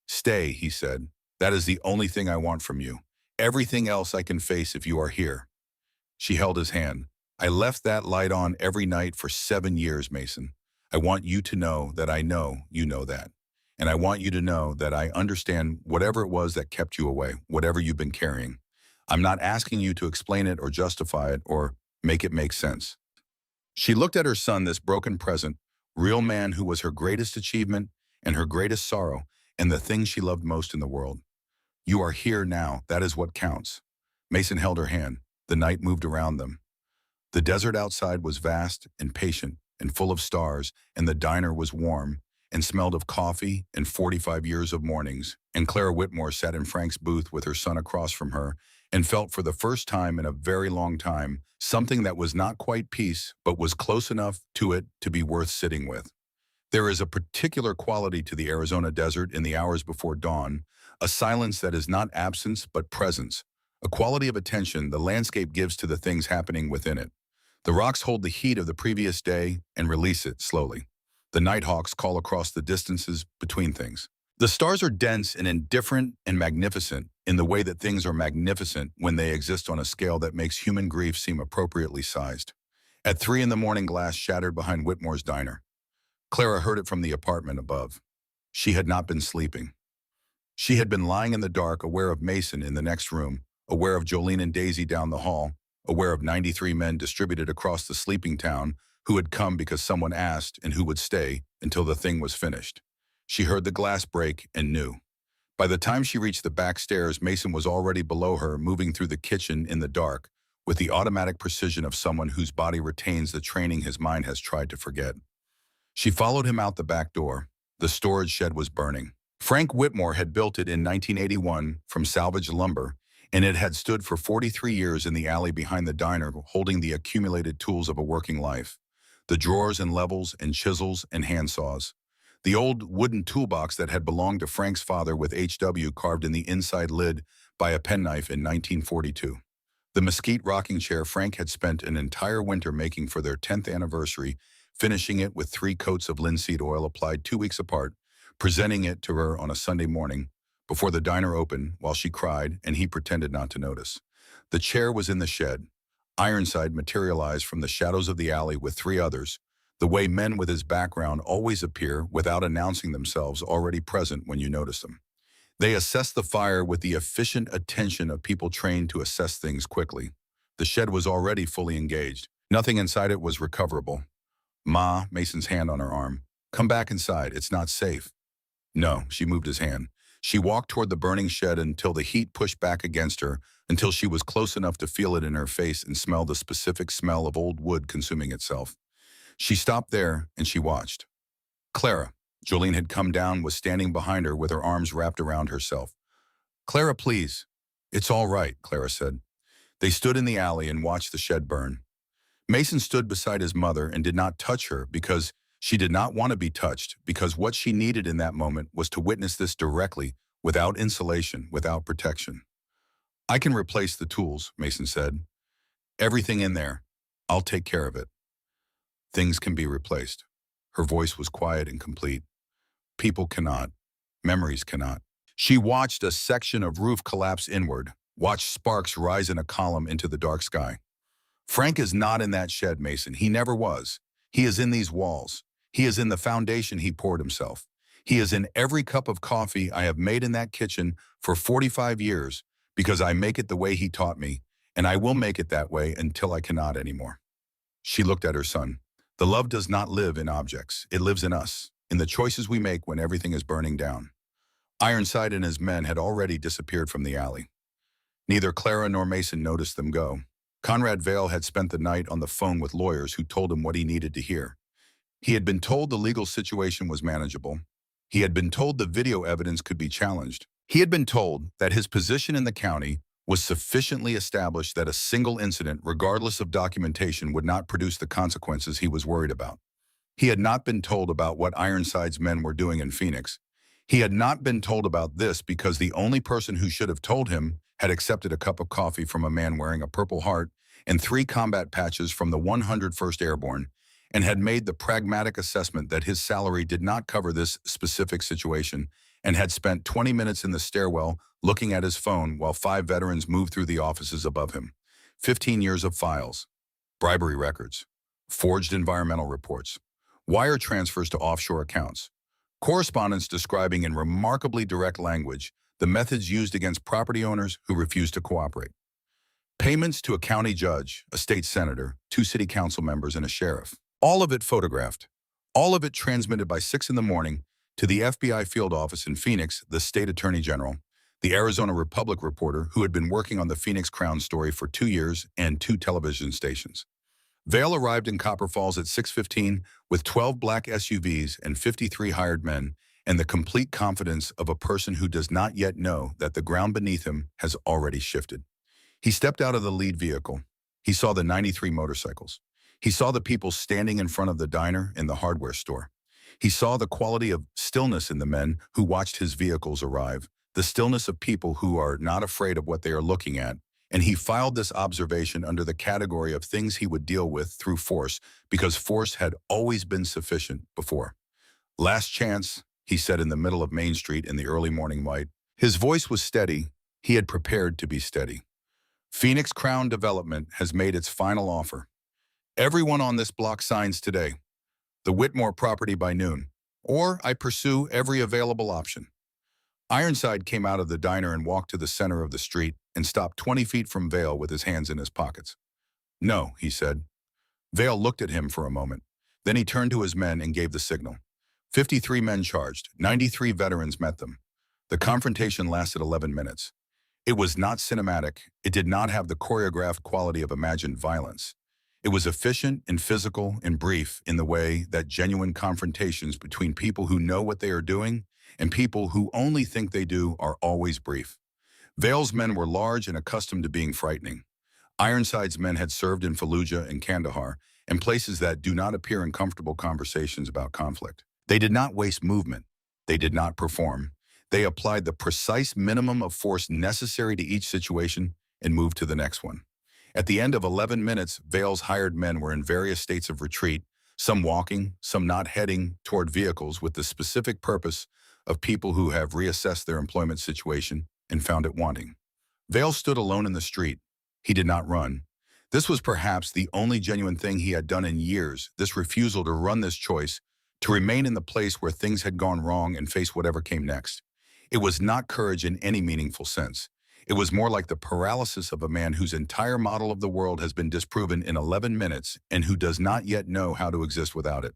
Stay, he said. That is the only thing I want from you. Everything else I can face if you are here. She held his hand. I left that light on every night for 7 years, Mason. I want you to know that I know you know that. And I want you to know that I understand whatever it was that kept you away, whatever you've been carrying. I'm not asking you to explain it or justify it or make it make sense. She looked at her son, this broken present, real man who was her greatest achievement and her greatest sorrow and the thing she loved most in the world. You are here now. That is what counts. Mason held her hand. The night moved around them. The desert outside was vast and patient and full of stars, and the diner was warm and smelled of coffee and 45 years of mornings. And Clara Whitmore sat in Frank's booth with her son across from her and felt for the first time in a very long time something that was not quite peace, but was close enough to it to be worth sitting with. There is a particular quality to the Arizona desert in the hours before dawn, a silence that is not absence but presence, a quality of attention the landscape gives to the things happening within it. The rocks hold the heat of the previous day and release it slowly. The nighthawks call across the distances between things. The stars are dense and indifferent and magnificent in the way that things are magnificent when they exist on a scale that makes human grief seem appropriately sized. At 3 in the morning, glass shattered behind Whitmore's diner. Clara heard it from the apartment above. She had not been sleeping. She had been lying in the dark, aware of Mason in the next room, aware of Jolene and Daisy down the hall, aware of 93 men distributed across the sleeping town who had come because someone asked and who would stay until the thing was finished. She heard the glass break and knew. By the time she reached the back stairs, Mason was already below her, moving through the kitchen in the dark, with the automatic precision of someone whose body retains the training his mind has tried to forget. She followed him out the back door. The storage shed was burning. Frank Whitmore had built it in 1981 from salvaged lumber, and it had stood for 43 years in the alley behind the diner, holding the accumulated tools of a working life. The drawers and levels and chisels and handsaws. The old wooden toolbox that had belonged to Frank's father with HW carved in the inside lid by a penknife in 1942. The mesquite rocking chair Frank had spent an entire winter making for their 10th anniversary, finishing it with 3 coats of linseed oil applied 2 weeks apart, presenting it to her on a Sunday morning before the diner opened while she cried and he pretended not to notice. The chair was in the shed. Ironside materialized from the shadows of the alley with 3 others, the way men with his background always appear without announcing themselves, already present when you notice them. They assessed the fire with the efficient attention of people trained to assess things quickly. The shed was already fully engaged. Nothing inside it was recoverable. Ma, Mason's hand on her arm. Come back inside, it's not safe. No, she moved his hand. She walked toward the burning shed until the heat pushed back against her, until she was close enough to feel it in her face and smell the specific smell of old wood consuming itself. She stopped there and she watched. Clara, Jolene had come down, was standing behind her with her arms wrapped around herself. Clara, please. It's all right, Clara said. They stood in the alley and watched the shed burn. Mason stood beside his mother and did not touch her because she did not want to be touched, because what she needed in that moment was to witness this directly, without insulation, without protection. I can replace the tools, Mason said. Everything in there. I'll take care of it. Things can be replaced. Her voice was quiet and complete. People cannot. Memories cannot. She watched a section of roof collapse inward, watched sparks rise in a column into the dark sky. Frank is not in that shed, Mason. He never was. He is in these walls. He is in the foundation he poured himself. He is in every cup of coffee I have made in that kitchen for 45 years because I make it the way he taught me, and I will make it that way until I cannot anymore. She looked at her son. The love does not live in objects. It lives in us, in the choices we make when everything is burning down. Ironside and his men had already disappeared from the alley. Neither Clara nor Mason noticed them go. Conrad Vale had spent the night on the phone with lawyers who told him what he needed to hear. He had been told the legal situation was manageable. He had been told the video evidence could be challenged. He had been told that his position in the county was sufficiently established that a single incident, regardless of documentation, would not produce the consequences he was worried about. He had not been told about what Ironside's men were doing in Phoenix. He had not been told about this because the only person who should have told him had accepted a cup of coffee from a man wearing a Purple Heart and 3 combat patches from the 101st Airborne, and had made the pragmatic assessment that his salary did not cover this specific situation, and had spent 20 minutes in the stairwell looking at his phone while 5 veterans moved through the offices above him. 15 years of files, bribery records, forged environmental reports, wire transfers to offshore accounts, Correspondence describing in remarkably direct language the methods used against property owners who refused to cooperate. Payments to a county judge, a state senator, 2 city council members, and a sheriff. All of it photographed. All of it transmitted by 6 in the morning to the FBI field office in Phoenix, the state attorney general, the Arizona Republic reporter who had been working on the Phoenix Crown story for 2 years and 2 television stations. Vale arrived in Copper Falls at 6:15 with 12 black SUVs and 53 hired men and the complete confidence of a person who does not yet know that the ground beneath him has already shifted. He stepped out of the lead vehicle. He saw the 93 motorcycles. He saw the people standing in front of the diner in the hardware store. He saw the quality of stillness in the men who watched his vehicles arrive, the stillness of people who are not afraid of what they are looking at, and he filed this observation under the category of things he would deal with through force because force had always been sufficient before. Last chance, he said in the middle of Main Street in the early morning light. His voice was steady. He had prepared to be steady. Phoenix Crown Development has made its final offer. Everyone on this block signs today. The Whitmore property by noon. Or I pursue every available option. Ironside came out of the diner and walked to the center of the street and stopped 20 feet from Vale with his hands in his pockets. No, he said. Vale looked at him for a moment. Then he turned to his men and gave the signal. 53 men charged. 93 veterans met them. The confrontation lasted 11 minutes. It was not cinematic. It did not have the choreographed quality of imagined violence. It was efficient and physical and brief in the way that genuine confrontations between people who know what they are doing and people who only think they do are always brief. Vale's men were large and accustomed to being frightening. Ironside's men had served in Fallujah and Kandahar and places that do not appear in comfortable conversations about conflict. They did not waste movement. They did not perform. They applied the precise minimum of force necessary to each situation and moved to the next one. At the end of 11 minutes, Vale's hired men were in various states of retreat, some walking, some not, heading toward vehicles with the specific purpose of people who have reassessed their employment situation and found it wanting. Vale stood alone in the street. He did not run. This was perhaps the only genuine thing he had done in years, this refusal to run, this choice to remain in the place where things had gone wrong and face whatever came next. It was not courage in any meaningful sense. It was more like the paralysis of a man whose entire model of the world has been disproven in 11 minutes and who does not yet know how to exist without it.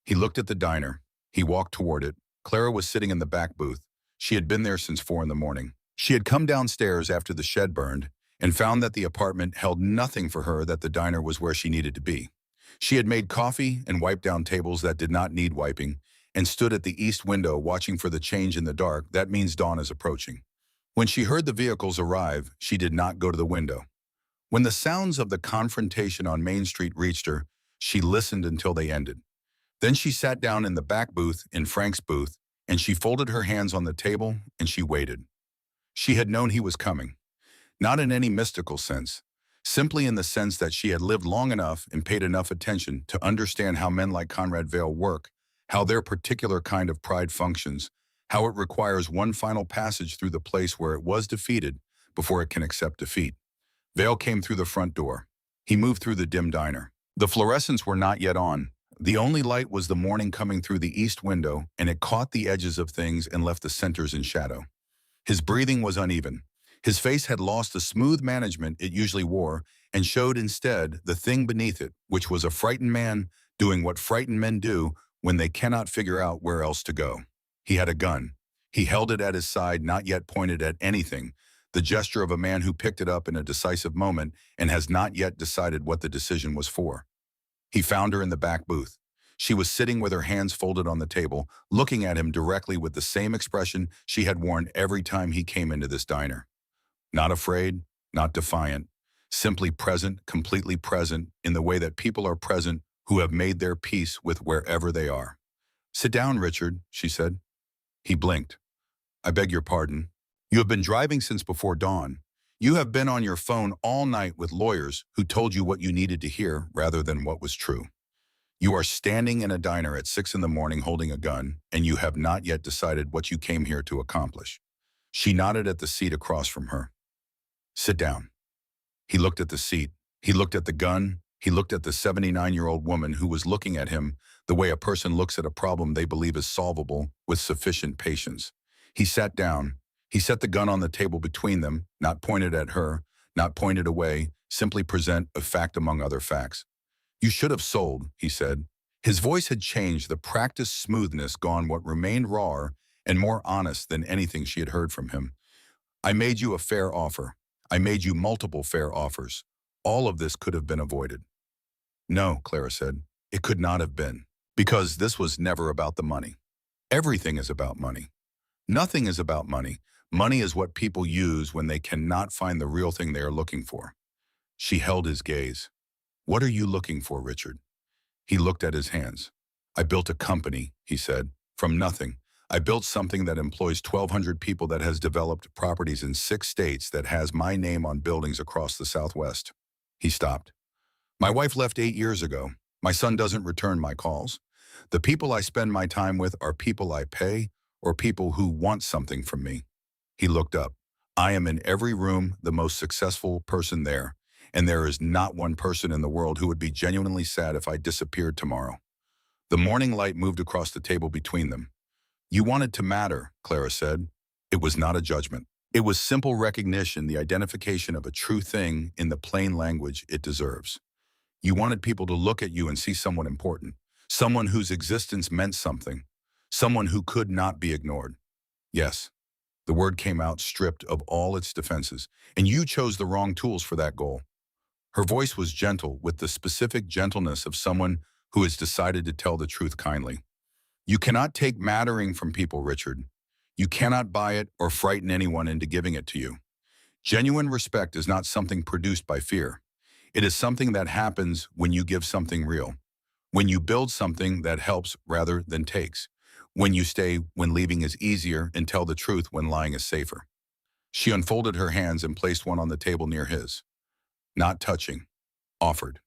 He looked at the diner. He walked toward it. Clara was sitting in the back booth. She had been there since 4 in the morning. She had come downstairs after the shed burned and found that the apartment held nothing for her, that the diner was where she needed to be. She had made coffee and wiped down tables that did not need wiping and stood at the east window watching for the change in the dark. That means dawn is approaching. When she heard the vehicles arrive, she did not go to the window. When the sounds of the confrontation on Main Street reached her, she listened until they ended. Then she sat down in the back booth, in Frank's booth, and she folded her hands on the table and she waited. She had known he was coming. Not in any mystical sense, simply in the sense that she had lived long enough and paid enough attention to understand how men like Conrad Vale work, how their particular kind of pride functions, how it requires one final passage through the place where it was defeated before it can accept defeat. Vale came through the front door. He moved through the dim diner. The fluorescents were not yet on. The only light was the morning coming through the east window, and it caught the edges of things and left the centers in shadow. His breathing was uneven. His face had lost the smooth management it usually wore and showed instead the thing beneath it, which was a frightened man doing what frightened men do when they cannot figure out where else to go. He had a gun. He held it at his side, not yet pointed at anything, the gesture of a man who picked it up in a decisive moment and has not yet decided what the decision was for. He found her in the back booth. She was sitting with her hands folded on the table, looking at him directly with the same expression she had worn every time he came into this diner. Not afraid, not defiant, simply present, completely present in the way that people are present who have made their peace with wherever they are. "Sit down, Richard," she said. He blinked. "I beg your pardon. You have been driving since before dawn. You have been on your phone all night with lawyers who told you what you needed to hear rather than what was true. You are standing in a diner at 6 in the morning holding a gun, and you have not yet decided what you came here to accomplish." She nodded at the seat across from her. "Sit down." He looked at the seat. He looked at the gun, He looked at the 79-year-old woman who was looking at him the way a person looks at a problem they believe is solvable with sufficient patience. He sat down. He set the gun on the table between them, not pointed at her, not pointed away, simply present a fact among other facts. You should have sold, he said. His voice had changed, the practiced smoothness gone, what remained rawer and more honest than anything she had heard from him. I made you a fair offer. I made you multiple fair offers. All of this could have been avoided. No, Clara said. It could not have been. Because this was never about the money. Everything is about money. Nothing is about money. Money is what people use when they cannot find the real thing they are looking for. She held his gaze. What are you looking for, Richard? He looked at his hands. I built a company, he said, from nothing. I built something that employs 1,200 people, that has developed properties in 6 states, that has my name on buildings across the Southwest. He stopped. My wife left 8 years ago. My son doesn't return my calls. The people I spend my time with are people I pay or people who want something from me. He looked up. I am in every room the most successful person there, and there is not one person in the world who would be genuinely sad if I disappeared tomorrow. The morning light moved across the table between them. You wanted to matter, Clara said. It was not a judgment. It was simple recognition, the identification of a true thing in the plain language it deserves. You wanted people to look at you and see someone important, someone whose existence meant something, someone who could not be ignored. Yes, the word came out stripped of all its defenses, and you chose the wrong tools for that goal. Her voice was gentle, with the specific gentleness of someone who has decided to tell the truth kindly. You cannot take mattering from people, Richard. You cannot buy it or frighten anyone into giving it to you. Genuine respect is not something produced by fear. It is something that happens when you give something real, when you build something that helps rather than takes, when you stay when leaving is easier and tell the truth when lying is safer. She unfolded her hands and placed one on the table near his. Not touching. Offered.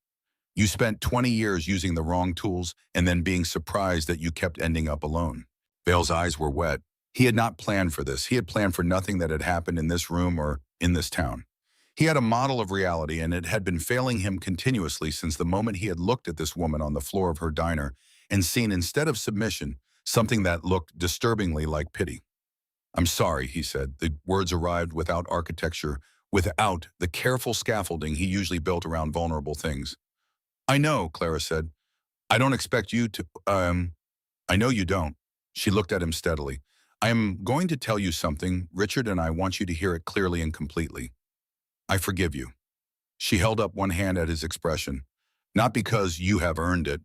You spent 20 years using the wrong tools and then being surprised that you kept ending up alone. Vale's eyes were wet. He had not planned for this. He had planned for nothing that had happened in this room or in this town. He had a model of reality, and it had been failing him continuously since the moment he had looked at this woman on the floor of her diner and seen, instead of submission, something that looked disturbingly like pity. I'm sorry, he said. The words arrived without architecture, without the careful scaffolding he usually built around vulnerable things. I know, Clara said. I don't expect you to, I know you don't. She looked at him steadily. I am going to tell you something, Richard, and I want you to hear it clearly and completely. I forgive you. She held up one hand at his expression. Not because you have earned it,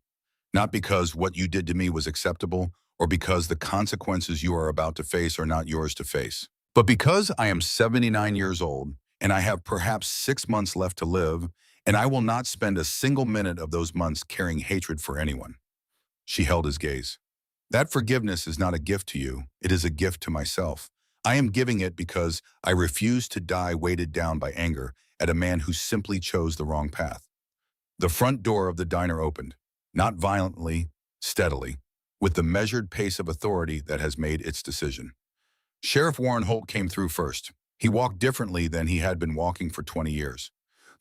not because what you did to me was acceptable, or because the consequences you are about to face are not yours to face, but because I am 79 years old, and I have perhaps 6 months left to live, and I will not spend a single minute of those months carrying hatred for anyone. She held his gaze. That forgiveness is not a gift to you, it is a gift to myself. I am giving it because I refuse to die weighted down by anger at a man who simply chose the wrong path. The front door of the diner opened, not violently, steadily, with the measured pace of authority that has made its decision. Sheriff Warren Holt came through first. He walked differently than he had been walking for 20 years.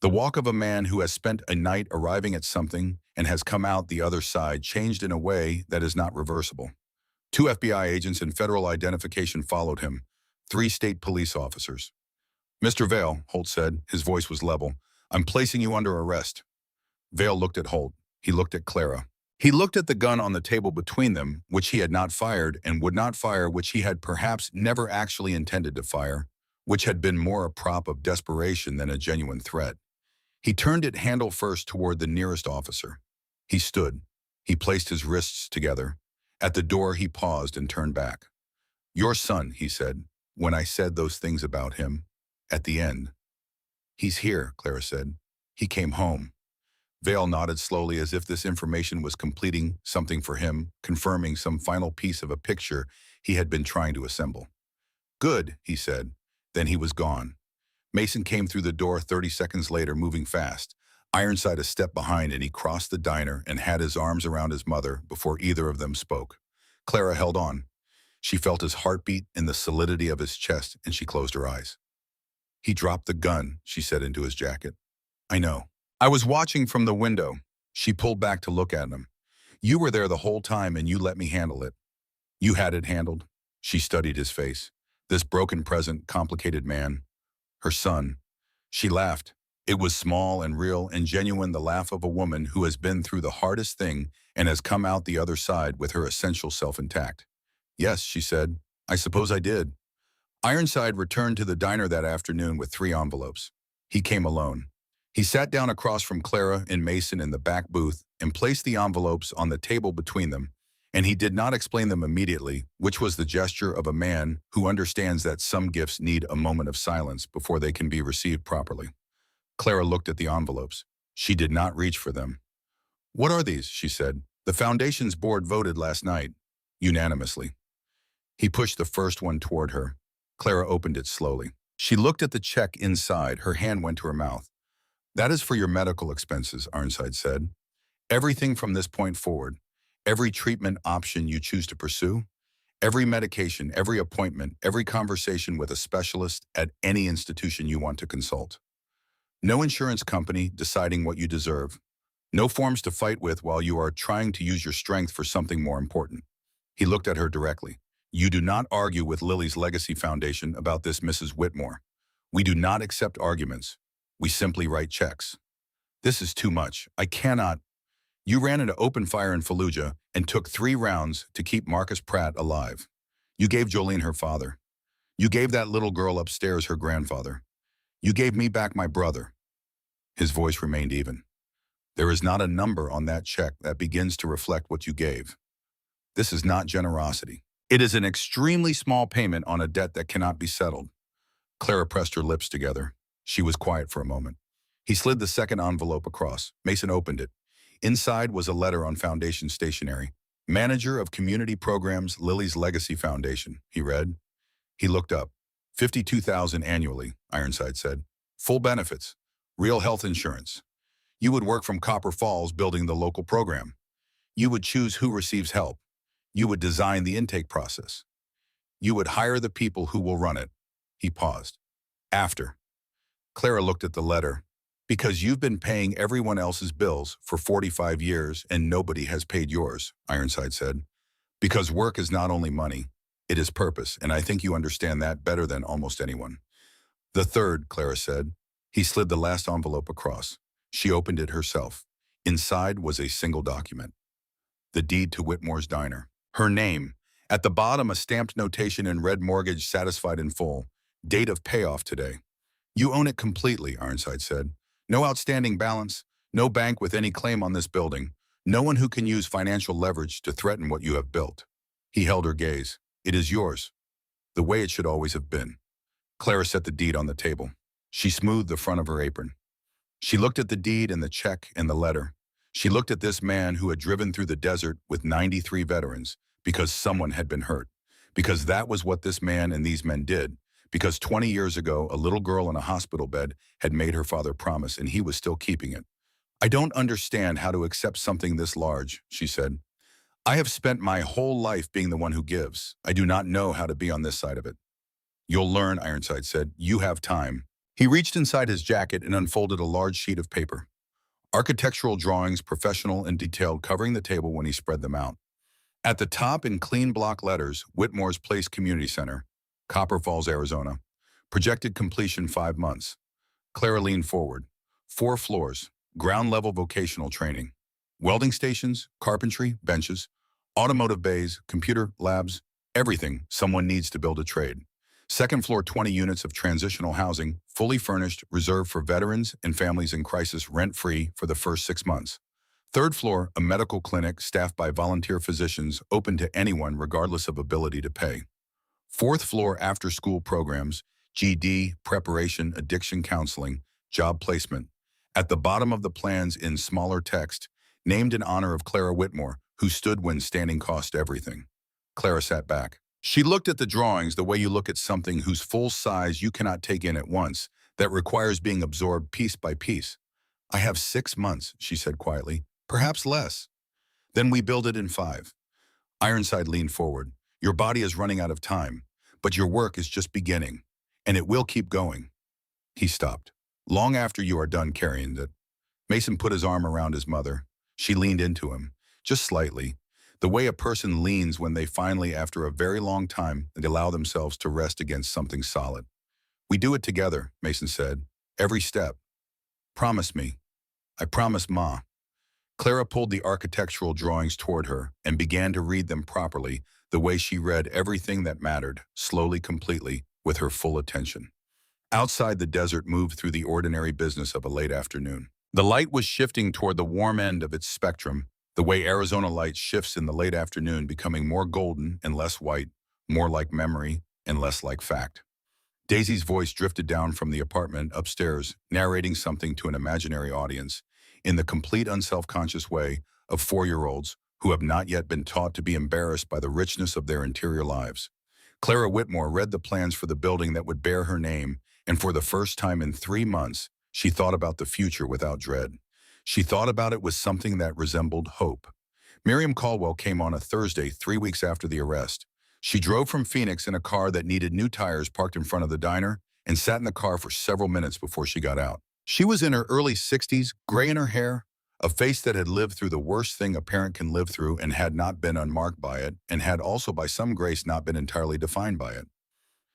The walk of a man who has spent a night arriving at something and has come out the other side, changed in a way that is not reversible. 2 FBI agents in federal identification followed him, 3 state police officers. Mr. Vale, Holt said, his voice was level, I'm placing you under arrest. Vale looked at Holt. He looked at Clara. He looked at the gun on the table between them, which he had not fired and would not fire, which he had perhaps never actually intended to fire, which had been more a prop of desperation than a genuine threat. He turned it handle first toward the nearest officer. He stood. He placed his wrists together. At the door, he paused and turned back. Your son, he said, when I said those things about him, at the end. He's here, Clara said. He came home. Vale nodded slowly, as if this information was completing something for him, confirming some final piece of a picture he had been trying to assemble. Good, he said. Then he was gone. Mason came through the door 30 seconds later, moving fast. Ironside a step behind, and he crossed the diner and had his arms around his mother before either of them spoke. Clara held on. She felt his heartbeat in the solidity of his chest, and she closed her eyes. He dropped the gun, she said into his jacket. I know. I was watching from the window. She pulled back to look at him. You were there the whole time and you let me handle it. You had it handled. She studied his face. This broken present, complicated man. Her son. She laughed. It was small and real and genuine, the laugh of a woman who has been through the hardest thing and has come out the other side with her essential self intact. Yes, she said. I suppose I did. Ironside returned to the diner that afternoon with 3 envelopes. He came alone. He sat down across from Clara and Mason in the back booth and placed the envelopes on the table between them, and he did not explain them immediately, which was the gesture of a man who understands that some gifts need a moment of silence before they can be received properly. Clara looked at the envelopes. She did not reach for them. What are these? She said. The Foundation's board voted last night, unanimously. He pushed the first one toward her. Clara opened it slowly. She looked at the check inside. Her hand went to her mouth. That is for your medical expenses, Ironside said. Everything from this point forward, every treatment option you choose to pursue, every medication, every appointment, every conversation with a specialist at any institution you want to consult. No insurance company deciding what you deserve. No forms to fight with while you are trying to use your strength for something more important. He looked at her directly. You do not argue with Lily's Legacy Foundation about this, Mrs. Whitmore. We do not accept arguments. We simply write checks. This is too much. I cannot. You ran into open fire in Fallujah and took 3 rounds to keep Marcus Pratt alive. You gave Jolene her father. You gave that little girl upstairs her grandfather. You gave me back my brother. His voice remained even. There is not a number on that check that begins to reflect what you gave. This is not generosity. It is an extremely small payment on a debt that cannot be settled. Clara pressed her lips together. She was quiet for a moment. He slid the second envelope across. Mason opened it. Inside was a letter on Foundation stationery. Manager of Community Programs, Lily's Legacy Foundation, he read. He looked up. $52,000 annually, Ironside said. Full benefits. Real health insurance. You would work from Copper Falls building the local program. You would choose who receives help. You would design the intake process. You would hire the people who will run it. He paused. After. Clara looked at the letter. Because you've been paying everyone else's bills for 45 years and nobody has paid yours, Ironside said. Because work is not only money, it is purpose, and I think you understand that better than almost anyone. The third, Clara said. He slid the last envelope across. She opened it herself. Inside was a single document. The deed to Whitmore's diner. Her name. At the bottom, a stamped notation in red: mortgage satisfied in full. Date of payoff today. You own it completely, Ironside said. No outstanding balance, no bank with any claim on this building, no one who can use financial leverage to threaten what you have built. He held her gaze. It is yours, the way it should always have been. Clara set the deed on the table. She smoothed the front of her apron. She looked at the deed and the check and the letter. She looked at this man who had driven through the desert with 93 veterans because someone had been hurt, because that was what this man and these men did. Because 20 years ago, a little girl in a hospital bed had made her father promise, and he was still keeping it. I don't understand how to accept something this large, she said. I have spent my whole life being the one who gives. I do not know how to be on this side of it. You'll learn, Ironside said. You have time. He reached inside his jacket and unfolded a large sheet of paper. Architectural drawings, professional and detailed, covering the table when he spread them out. At the top, in clean block letters, Whitmore's Place Community Center, Copper Falls, Arizona. Projected completion 5 months. Clara leaned forward. 4 floors, ground-level vocational training. Welding stations, carpentry, benches, automotive bays, computer labs, everything someone needs to build a trade. Second floor, 20 units of transitional housing, fully furnished, reserved for veterans and families in crisis, rent-free for the first 6 months. Third floor, a medical clinic staffed by volunteer physicians, open to anyone regardless of ability to pay. Fourth floor, after-school programs, GD, preparation, addiction counseling, job placement. At the bottom of the plans in smaller text, named in honor of Clara Whitmore, who stood when standing cost everything. Clara sat back. She looked at the drawings the way you look at something whose full size you cannot take in at once, that requires being absorbed piece by piece. I have 6 months, she said quietly, perhaps less. Then we build it in 5. Ironside leaned forward. Your body is running out of time, but your work is just beginning, and it will keep going. He stopped. Long after you are done carrying it. Mason put his arm around his mother. She leaned into him, just slightly, the way a person leans when they finally, after a very long time, they allow themselves to rest against something solid. "We do it together," Mason said. "Every step. Promise me." "I promise, Ma." Clara pulled the architectural drawings toward her and began to read them properly, the way she read everything that mattered, slowly, completely, with her full attention. Outside, the desert moved through the ordinary business of a late afternoon. The light was shifting toward the warm end of its spectrum, the way Arizona light shifts in the late afternoon, becoming more golden and less white, more like memory and less like fact. Daisy's voice drifted down from the apartment upstairs, narrating something to an imaginary audience, in the complete unself-conscious way of 4-year-olds who have not yet been taught to be embarrassed by the richness of their interior lives. Clara Whitmore read the plans for the building that would bear her name, and for the first time in 3 months, she thought about the future without dread. She thought about it with something that resembled hope. Miriam Caldwell came on a Thursday 3 weeks after the arrest. She drove from Phoenix in a car that needed new tires parked in front of the diner and sat in the car for several minutes before she got out. She was in her early 60s, gray in her hair, a face that had lived through the worst thing a parent can live through and had not been unmarked by it, and had also by some grace not been entirely defined by it.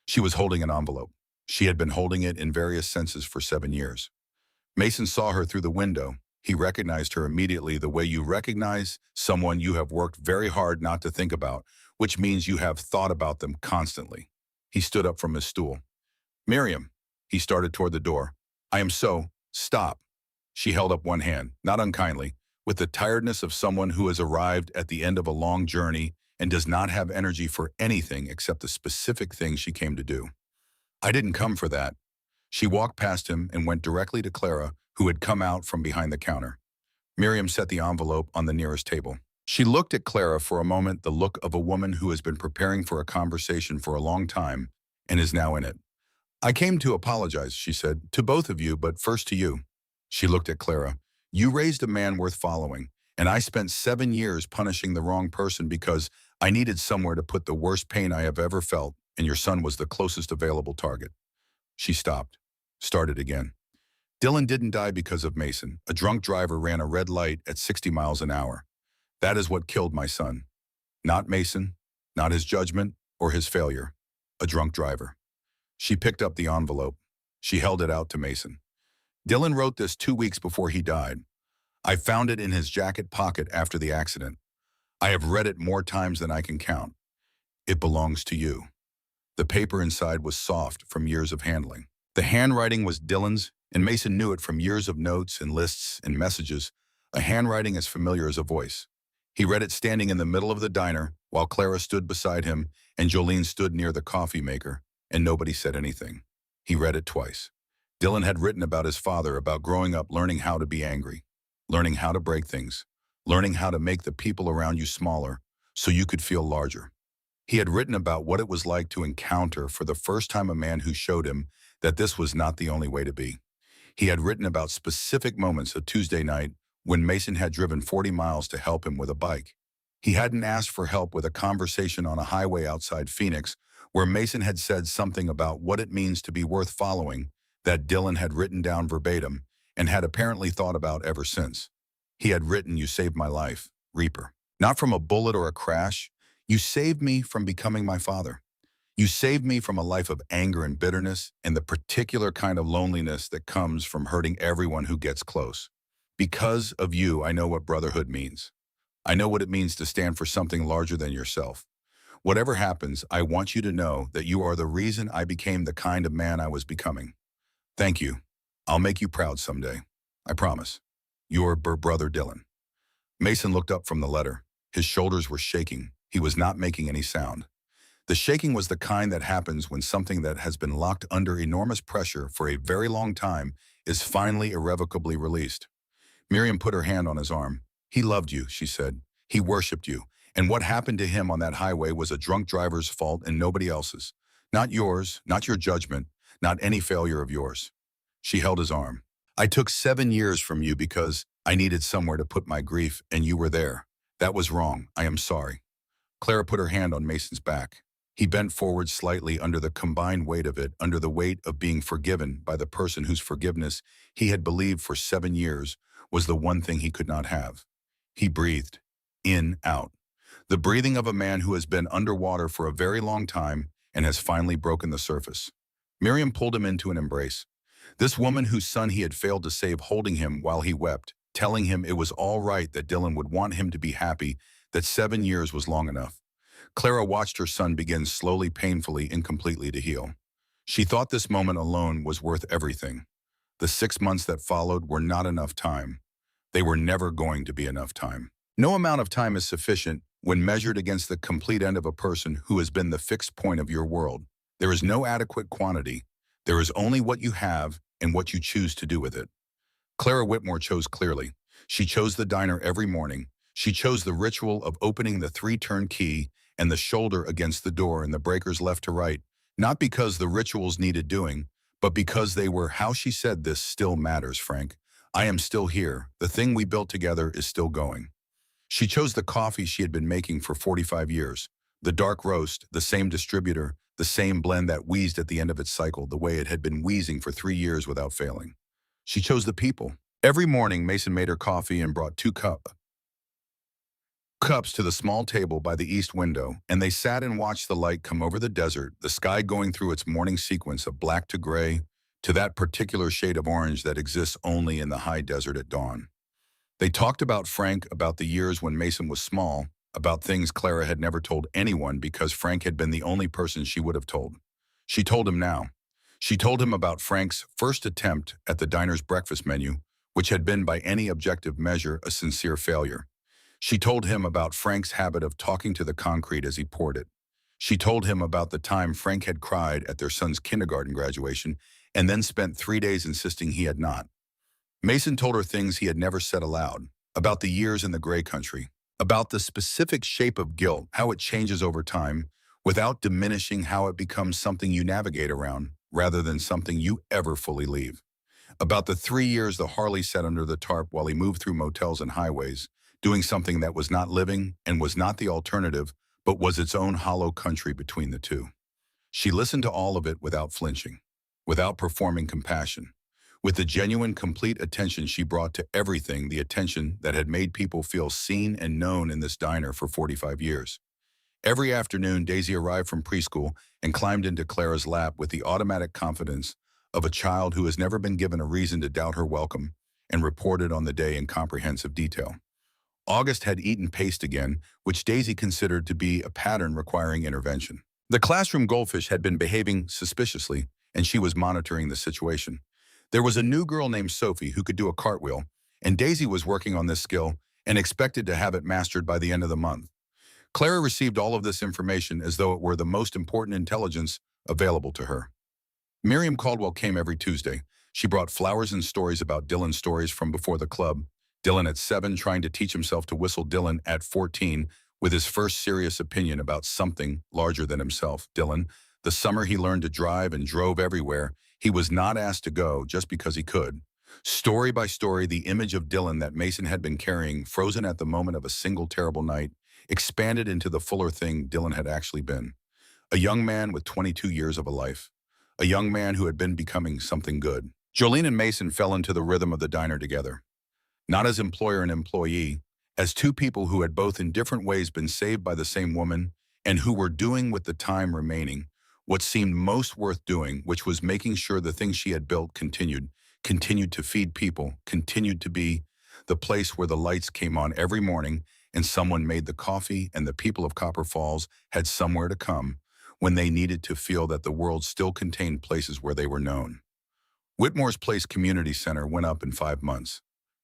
She was holding an envelope. She had been holding it in various senses for 7 years. Mason saw her through the window. He recognized her immediately, the way you recognize someone you have worked very hard not to think about, which means you have thought about them constantly. He stood up from his stool. "Miriam," he started toward the door. "I am so, stop." She held up one hand, not unkindly, with the tiredness of someone who has arrived at the end of a long journey and does not have energy for anything except the specific thing she came to do. "I didn't come for that." She walked past him and went directly to Clara, who had come out from behind the counter. Miriam set the envelope on the nearest table. She looked at Clara for a moment, the look of a woman who has been preparing for a conversation for a long time and is now in it. "I came to apologize," she said, "to both of you, but first to you." She looked at Clara. "You raised a man worth following, and I spent 7 years punishing the wrong person because I needed somewhere to put the worst pain I have ever felt, and your son was the closest available target." She stopped, started again. "Dylan didn't die because of Mason. A drunk driver ran a red light at 60 miles an hour. That is what killed my son. Not Mason, not his judgment or his failure. A drunk driver." She picked up the envelope. She held it out to Mason. "Dylan wrote this 2 weeks before he died. I found it in his jacket pocket after the accident. I have read it more times than I can count. It belongs to you." The paper inside was soft from years of handling. The handwriting was Dylan's, and Mason knew it from years of notes and lists and messages, a handwriting as familiar as a voice. He read it standing in the middle of the diner while Clara stood beside him and Jolene stood near the coffee maker, and nobody said anything. He read it twice. Dylan had written about his father, about growing up learning how to be angry, learning how to break things, learning how to make the people around you smaller so you could feel larger. He had written about what it was like to encounter for the first time a man who showed him that this was not the only way to be. He had written about specific moments of Tuesday night when Mason had driven 40 miles to help him with a bike. He hadn't asked for help with a conversation on a highway outside Phoenix where Mason had said something about what it means to be worth following that Dylan had written down verbatim and had apparently thought about ever since. He had written, "You saved my life, Reaper. Not from a bullet or a crash. You saved me from becoming my father. You saved me from a life of anger and bitterness and the particular kind of loneliness that comes from hurting everyone who gets close. Because of you, I know what brotherhood means. I know what it means to stand for something larger than yourself. Whatever happens, I want you to know that you are the reason I became the kind of man I was becoming. Thank you. I'll make you proud someday. I promise. Your brother Dylan." Mason looked up from the letter. His shoulders were shaking. He was not making any sound. The shaking was the kind that happens when something that has been locked under enormous pressure for a very long time is finally irrevocably released. Miriam put her hand on his arm. "He loved you," she said. "He worshipped you. And what happened to him on that highway was a drunk driver's fault and nobody else's. Not yours, not your judgment, not any failure of yours." She held his arm. "I took 7 years from you because I needed somewhere to put my grief, and you were there. That was wrong. I am sorry." Clara put her hand on Mason's back. He bent forward slightly under the combined weight of it, under the weight of being forgiven by the person whose forgiveness he had believed for 7 years was the one thing he could not have. He breathed. In, out. The breathing of a man who has been underwater for a very long time and has finally broken the surface. Miriam pulled him into an embrace. This woman whose son he had failed to save holding him while he wept, telling him it was all right, that Dylan would want him to be happy, that 7 years was long enough. Clara watched her son begin slowly, painfully, and completely to heal. She thought this moment alone was worth everything. The 6 months that followed were not enough time. They were never going to be enough time. No amount of time is sufficient when measured against the complete end of a person who has been the fixed point of your world. There is no adequate quantity. There is only what you have and what you choose to do with it. Clara Whitmore chose clearly. She chose the diner every morning. She chose the ritual of opening the 3-turn key and the shoulder against the door and the breakers left to right, not because the rituals needed doing, but because they were how she said, "This still matters, Frank. I am still here. The thing we built together is still going." She chose the coffee she had been making for 45 years. The dark roast, the same distributor, the same blend that wheezed at the end of its cycle, the way it had been wheezing for 3 years without failing. She chose the people. Every morning, Mason made her coffee and brought 2 cups to the small table by the east window, and they sat and watched the light come over the desert, the sky going through its morning sequence of black to gray, to that particular shade of orange that exists only in the high desert at dawn. They talked about Frank, about the years when Mason was small, about things Clara had never told anyone because Frank had been the only person she would have told. She told him now. She told him about Frank's first attempt at the diner's breakfast menu, which had been by any objective measure a sincere failure. She told him about Frank's habit of talking to the concrete as he poured it. She told him about the time Frank had cried at their son's kindergarten graduation and then spent 3 days insisting he had not. Mason told her things he had never said aloud, about the years in the gray country, about the specific shape of guilt, how it changes over time, without diminishing how it becomes something you navigate around, rather than something you ever fully leave. About the 3 years the Harley sat under the tarp while he moved through motels and highways, doing something that was not living and was not the alternative, but was its own hollow country between the two. She listened to all of it without flinching, without performing compassion, with the genuine, complete attention she brought to everything, the attention that had made people feel seen and known in this diner for 45 years. Every afternoon, Daisy arrived from preschool and climbed into Clara's lap with the automatic confidence of a child who has never been given a reason to doubt her welcome and reported on the day in comprehensive detail. August had eaten paste again, which Daisy considered to be a pattern requiring intervention. The classroom goldfish had been behaving suspiciously, and she was monitoring the situation. There was a new girl named Sophie who could do a cartwheel, and Daisy was working on this skill and expected to have it mastered by the end of the month. Clara received all of this information as though it were the most important intelligence available to her. Miriam Caldwell came every Tuesday. She brought flowers and stories about Dylan's stories from before the club. Dylan at 7 trying to teach himself to whistle, Dylan at 14 with his first serious opinion about something larger than himself. Dylan, the summer he learned to drive and drove everywhere, he was not asked to go just because he could. Story by story, the image of Dylan that Mason had been carrying, frozen at the moment of a single terrible night, expanded into the fuller thing Dylan had actually been. A young man with 22 years of a life. A young man who had been becoming something good. Jolene and Mason fell into the rhythm of the diner together. Not as employer and employee, as two people who had both in different ways been saved by the same woman and who were doing with the time remaining what seemed most worth doing, which was making sure the things she had built continued to feed people, continued to be the place where the lights came on every morning and someone made the coffee and the people of Copper Falls had somewhere to come when they needed to feel that the world still contained places where they were known. Whitmore's Place Community Center went up in 5 months.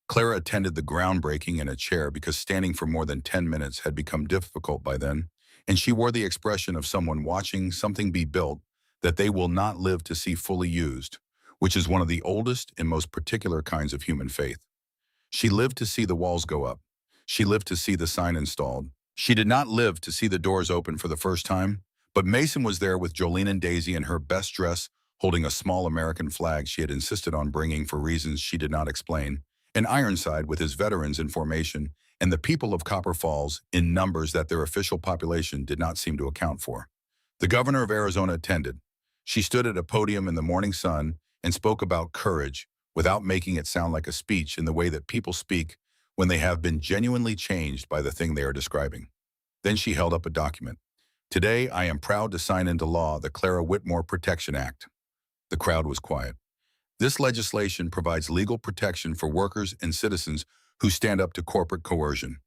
Clara attended the groundbreaking in a chair because standing for more than 10 minutes had become difficult by then, and she wore the expression of someone watching something be built that they will not live to see fully used, which is one of the oldest and most particular kinds of human faith. She lived to see the walls go up. She lived to see the sign installed. She did not live to see the doors open for the first time, but Mason was there with Jolene and Daisy in her best dress, holding a small American flag she had insisted on bringing for reasons she did not explain, and Ironside with his veterans in formation, and the people of Copper Falls in numbers that their official population did not seem to account for. The governor of Arizona attended. She stood at a podium in the morning sun and spoke about courage without making it sound like a speech in the way that people speak when they have been genuinely changed by the thing they are describing. Then she held up a document. Today, I am proud to sign into law the Clara Whitmore Protection Act. The crowd was quiet. This legislation provides legal protection for workers and citizens who stand up to corporate coercion.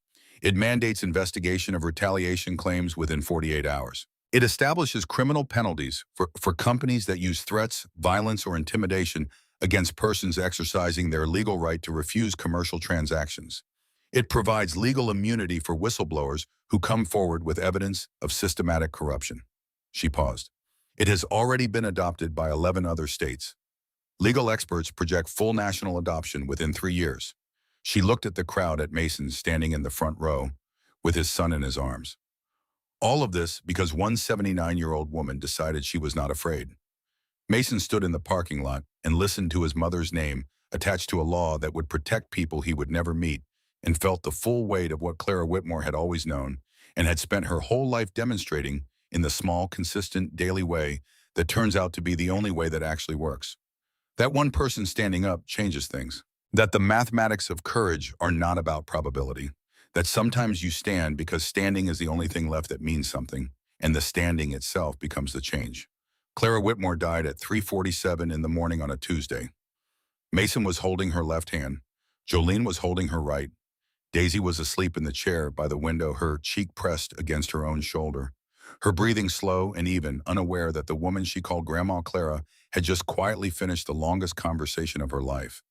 It mandates investigation of retaliation claims within 48 hours. It establishes criminal penalties for companies that use threats, violence, or intimidation against persons exercising their legal right to refuse commercial transactions. It provides legal immunity for whistleblowers who come forward with evidence of systematic corruption. She paused. It has already been adopted by 11 other states. Legal experts project full national adoption within 3 years. She looked at the crowd at Mason standing in the front row with his son in his arms. All of this because one 79-year-old woman decided she was not afraid. Mason stood in the parking lot and listened to his mother's name attached to a law that would protect people he would never meet, and felt the full weight of what Clara Whitmore had always known and had spent her whole life demonstrating in the small, consistent, daily way that turns out to be the only way that actually works. That one person standing up changes things. That the mathematics of courage are not about probability. That sometimes you stand because standing is the only thing left that means something, and the standing itself becomes the change. Clara Whitmore died at 3:47 in the morning on a Tuesday. Mason was holding her left hand. Jolene was holding her right. Daisy was asleep in the chair by the window, her cheek pressed against her own shoulder. Her breathing slow and even, unaware that the woman she called Grandma Clara had just quietly finished the longest conversation of her life.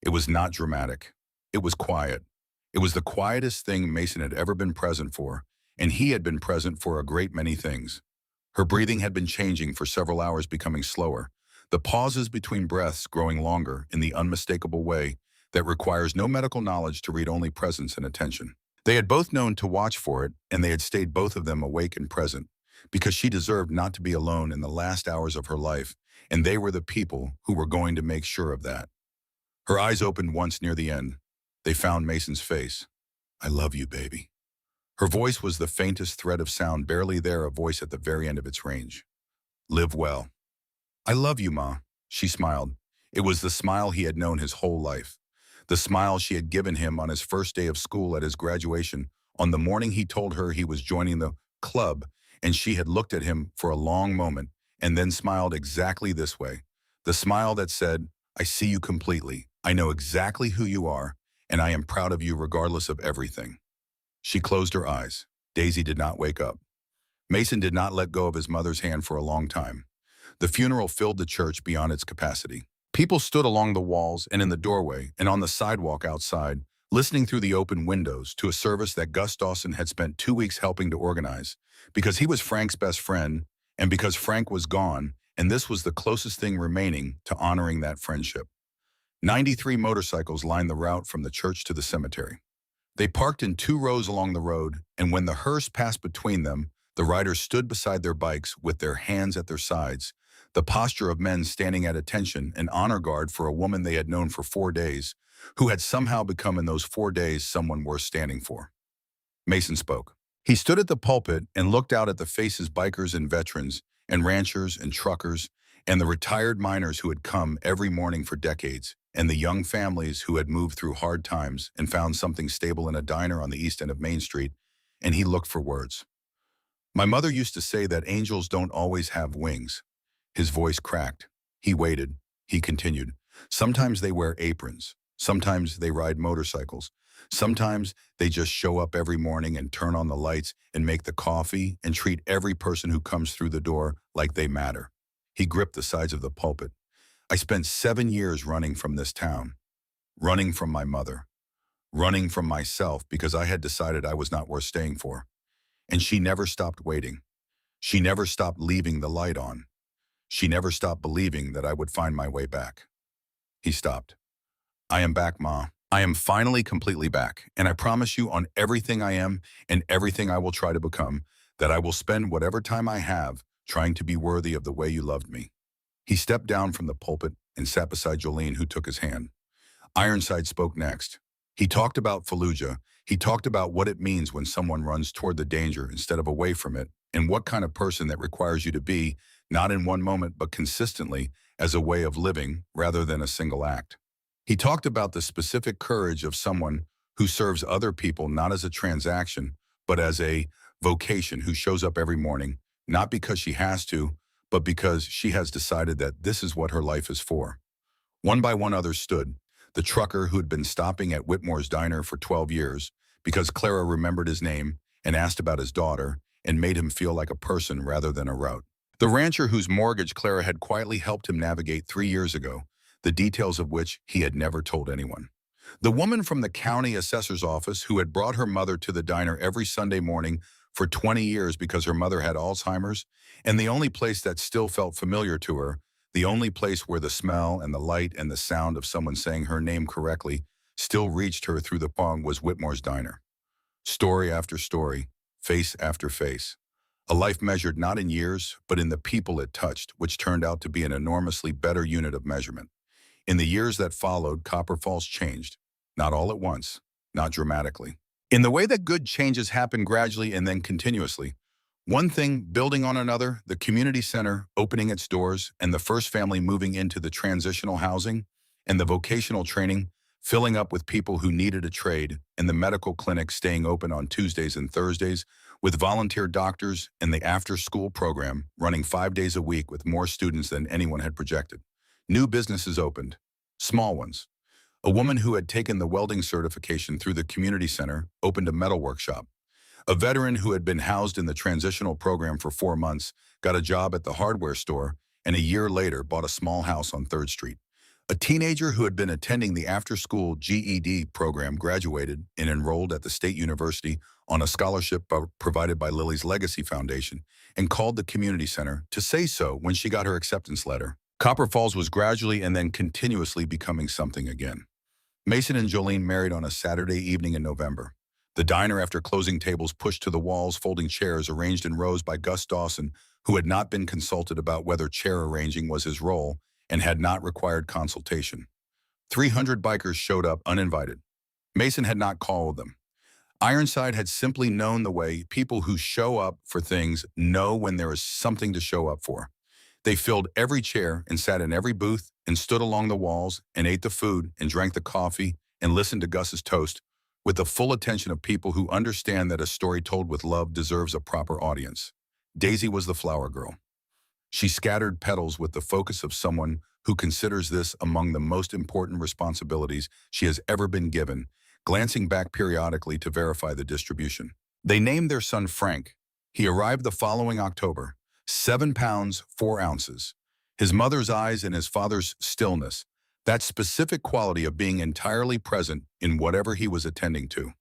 It was not dramatic. It was quiet. It was the quietest thing Mason had ever been present for, and he had been present for a great many things. Her breathing had been changing for several hours, becoming slower, the pauses between breaths growing longer in the unmistakable way that requires no medical knowledge to read, only presence and attention. They had both known to watch for it, and they had stayed, both of them, awake and present, because she deserved not to be alone in the last hours of her life, and they were the people who were going to make sure of that. Her eyes opened once near the end. They found Mason's face. "I love you, baby." Her voice was the faintest thread of sound, barely there, a voice at the very end of its range. "Live well." "I love you, Ma." She smiled. It was the smile he had known his whole life. The smile she had given him on his first day of school at his graduation, on the morning he told her he was joining the club, and she had looked at him for a long moment and then smiled exactly this way. The smile that said, "I see you completely. I know exactly who you are, and I am proud of you regardless of everything." She closed her eyes. Daisy did not wake up. Mason did not let go of his mother's hand for a long time. The funeral filled the church beyond its capacity. People stood along the walls and in the doorway and on the sidewalk outside, listening through the open windows to a service that Gus Dawson had spent 2 weeks helping to organize, because he was Frank's best friend and because Frank was gone, and this was the closest thing remaining to honoring that friendship. 93 motorcycles lined the route from the church to the cemetery. They parked in 2 rows along the road, and when the hearse passed between them, the riders stood beside their bikes with their hands at their sides, the posture of men standing at attention and honor guard for a woman they had known for 4 days, who had somehow become in those 4 days someone worth standing for. Mason spoke. He stood at the pulpit and looked out at the faces, bikers and veterans and ranchers and truckers and the retired miners who had come every morning for decades, and the young families who had moved through hard times and found something stable in a diner on the east end of Main Street, and he looked for words. "My mother used to say that angels don't always have wings." His voice cracked. He waited. He continued. "Sometimes they wear aprons. Sometimes they ride motorcycles. Sometimes they just show up every morning and turn on the lights and make the coffee and treat every person who comes through the door like they matter." He gripped the sides of the pulpit. "I spent 7 years running from this town, running from my mother, running from myself because I had decided I was not worth staying for. And she never stopped waiting. She never stopped leaving the light on. She never stopped believing that I would find my way back." He stopped. "I am back, Ma. I am finally completely back, and I promise you on everything I am and everything I will try to become, that I will spend whatever time I have trying to be worthy of the way you loved me." He stepped down from the pulpit and sat beside Jolene, who took his hand. Ironside spoke next. He talked about Fallujah. He talked about what it means when someone runs toward the danger instead of away from it, and what kind of person that requires you to be, not in one moment but consistently, as a way of living rather than a single act. He talked about the specific courage of someone who serves other people not as a transaction, but as a vocation, who shows up every morning, not because she has to, but because she has decided that this is what her life is for. One by one others stood. The trucker who had been stopping at Whitmore's diner for 12 years because Clara remembered his name and asked about his daughter and made him feel like a person rather than a route. The rancher whose mortgage Clara had quietly helped him navigate 3 years ago, the details of which he had never told anyone. The woman from the county assessor's office who had brought her mother to the diner every Sunday morning for 20 years because her mother had Alzheimer's, and the only place that still felt familiar to her, the only place where the smell and the light and the sound of someone saying her name correctly still reached her through the phone, was Whitmore's diner. Story after story, face after face. A life measured not in years, but in the people it touched, which turned out to be an enormously better unit of measurement. In the years that followed, Copper Falls changed. Not all at once, not dramatically. In the way that good changes happen gradually and then continuously, one thing building on another, the community center opening its doors and the first family moving into the transitional housing, and the vocational training filling up with people who needed a trade, and the medical clinic staying open on Tuesdays and Thursdays with volunteer doctors, and the after-school program running 5 days a week with more students than anyone had projected. New businesses opened, small ones. A woman who had taken the welding certification through the community center opened a metal workshop. A veteran who had been housed in the transitional program for 4 months got a job at the hardware store, and a year later bought a small house on 3rd Street. A teenager who had been attending the after-school GED program graduated and enrolled at the State University on a scholarship provided by Lily's Legacy Foundation, and called the community center to say so when she got her acceptance letter. Copper Falls was gradually and then continuously becoming something again. Mason and Jolene married on a Saturday evening in November. The diner, after closing tables pushed to the walls, folding chairs arranged in rows by Gus Dawson, who had not been consulted about whether chair arranging was his role and had not required consultation. 300 bikers showed up uninvited. Mason had not called them. Ironside had simply known the way people who show up for things know when there is something to show up for. They filled every chair and sat in every booth and stood along the walls and ate the food and drank the coffee and listened to Gus's toast with the full attention of people who understand that a story told with love deserves a proper audience. Daisy was the flower girl. She scattered petals with the focus of someone who considers this among the most important responsibilities she has ever been given, glancing back periodically to verify the distribution. They named their son Frank. He arrived the following October, 7 pounds, 4 ounces. His mother's eyes and his father's stillness, that specific quality of being entirely present in whatever he was attending to.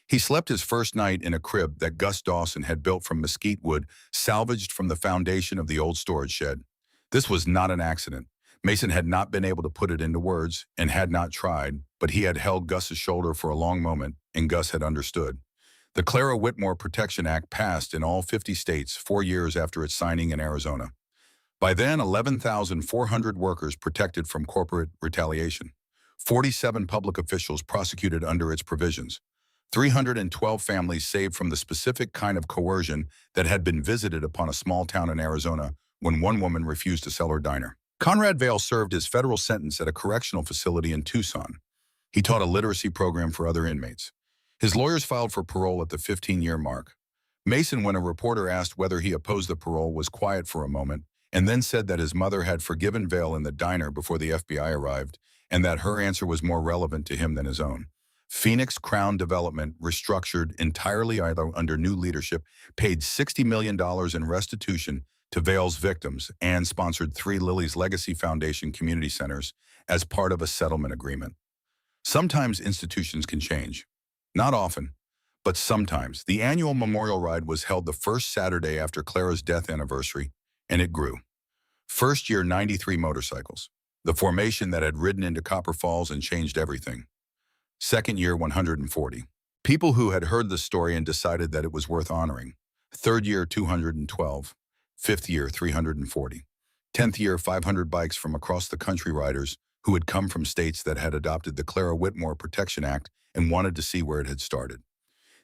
He slept his first night in a crib that Gus Dawson had built from mesquite wood, salvaged from the foundation of the old storage shed. This was not an accident. Mason had not been able to put it into words and had not tried, but he had held Gus's shoulder for a long moment, and Gus had understood. The Clara Whitmore Protection Act passed in all 50 states 4 years after its signing in Arizona. By then, 11,400 workers protected from corporate retaliation. 47 public officials prosecuted under its provisions. 312 families saved from the specific kind of coercion that had been visited upon a small town in Arizona when one woman refused to sell her diner. Conrad Vale served his federal sentence at a correctional facility in Tucson. He taught a literacy program for other inmates. His lawyers filed for parole at the 15-year mark. Mason, when a reporter asked whether he opposed the parole, was quiet for a moment and then said that his mother had forgiven Vale in the diner before the FBI arrived and that her answer was more relevant to him than his own. Phoenix Crown Development, restructured entirely under new leadership, paid $60 million in restitution to Vale's victims and sponsored 3 Lily's Legacy Foundation community centers as part of a settlement agreement. Sometimes institutions can change. Not often, but sometimes. The annual memorial ride was held the first Saturday after Clara's death anniversary, and it grew. First year, 93 motorcycles, the formation that had ridden into Copper Falls and changed everything. Second year, 140. People who had heard the story and decided that it was worth honoring. Third year, 212. Fifth year, 340. 10th year, 500 bikes from across the country riders who had come from states that had adopted the Clara Whitmore Protection Act and wanted to see where it had started.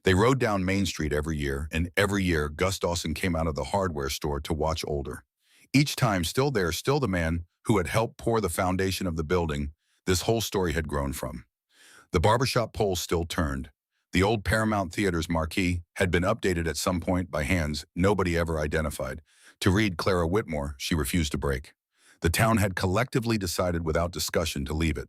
They rode down Main Street every year, and every year Gus Dawson came out of the hardware store to watch older. Each time, still there, still the man who had helped pour the foundation of the building, this whole story had grown from. The barbershop pole still turned. The old Paramount Theater's marquee had been updated at some point by hands nobody ever identified. To read Clara Whitmore, she refused to break. The town had collectively decided without discussion to leave it.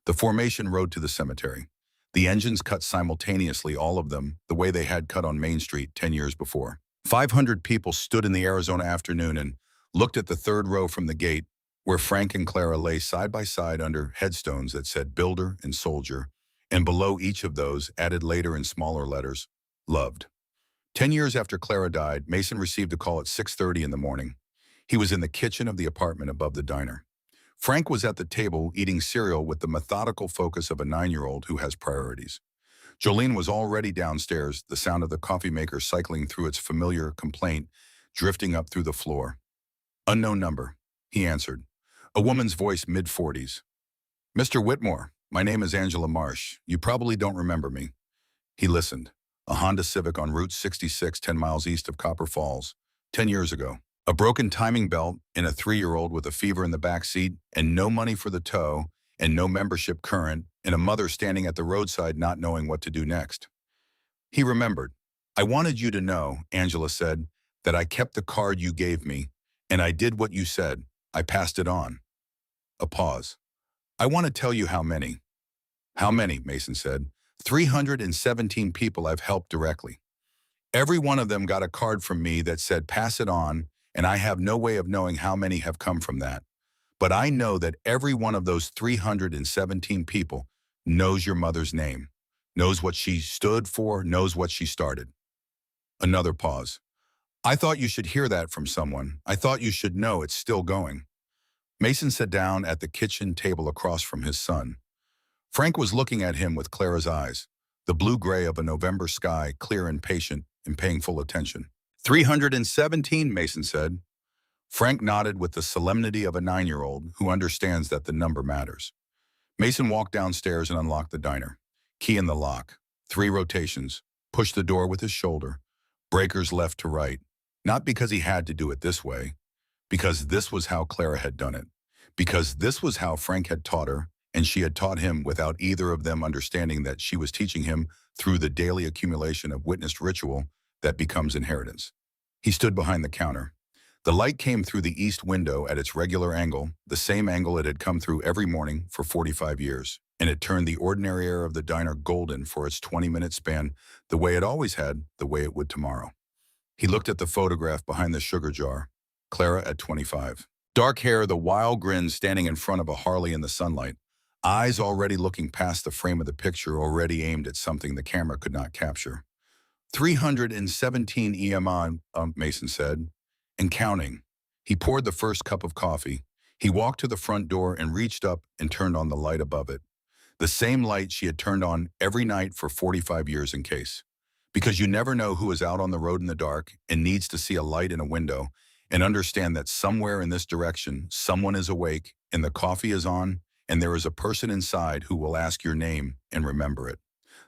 The formation rode to the cemetery. The engines cut simultaneously, all of them, the way they had cut on Main Street 10 years before. 500 people stood in the Arizona afternoon and looked at the third row from the gate, where Frank and Clara lay side by side under headstones that said builder and soldier, and below each of those, added later in smaller letters, loved. 10 years after Clara died, Mason received a call at 6:30 in the morning. He was in the kitchen of the apartment above the diner. Frank was at the table eating cereal with the methodical focus of a 9-year-old who has priorities. Jolene was already downstairs, the sound of the coffee maker cycling through its familiar complaint, drifting up through the floor. Unknown number, he answered. A woman's voice mid-40s. Mr. Whitmore, my name is Angela Marsh. You probably don't remember me. He listened. A Honda Civic on Route 66, 10 miles east of Copper Falls, 10 years ago. A broken timing belt and a 3-year-old with a fever in the back seat and no money for the tow and no membership current and a mother standing at the roadside not knowing what to do next. He remembered. I wanted you to know, Angela said, that I kept the card you gave me and I did what you said. I passed it on. A pause. I want to tell you how many. How many, Mason said. 317 people I've helped directly. Every one of them got a card from me that said pass it on, and I have no way of knowing how many have come from that. But I know that every one of those 317 people knows your mother's name, knows what she stood for, knows what she started. Another pause. I thought you should hear that from someone. I thought you should know it's still going. Mason sat down at the kitchen table across from his son. Frank was looking at him with Clara's eyes, the blue-gray of a November sky, clear and patient and paying full attention. 317, Mason said. Frank nodded with the solemnity of a 9-year-old who understands that the number matters. Mason walked downstairs and unlocked the diner. Key in the lock. 3 rotations. Pushed the door with his shoulder. Breakers left to right. Not because he had to do it this way. Because this was how Clara had done it. Because this was how Frank had taught her, and she had taught him without either of them understanding that she was teaching him through the daily accumulation of witnessed ritual that becomes inheritance. He stood behind the counter. The light came through the east window at its regular angle, the same angle it had come through every morning for 45 years, and it turned the ordinary air of the diner golden for its 20-minute span, the way it always had, the way it would tomorrow. He looked at the photograph behind the sugar jar. Clara at 25. Dark hair, the wild grin standing in front of a Harley in the sunlight. Eyes already looking past the frame of the picture, already aimed at something the camera could not capture. 317 EMI, Mason said, and counting. He poured the first cup of coffee. He walked to the front door and reached up and turned on the light above it. The same light she had turned on every night for 45 years in case. Because you never know who is out on the road in the dark and needs to see a light in a window and understand that somewhere in this direction, someone is awake and the coffee is on and there is a person inside who will ask your name and remember it.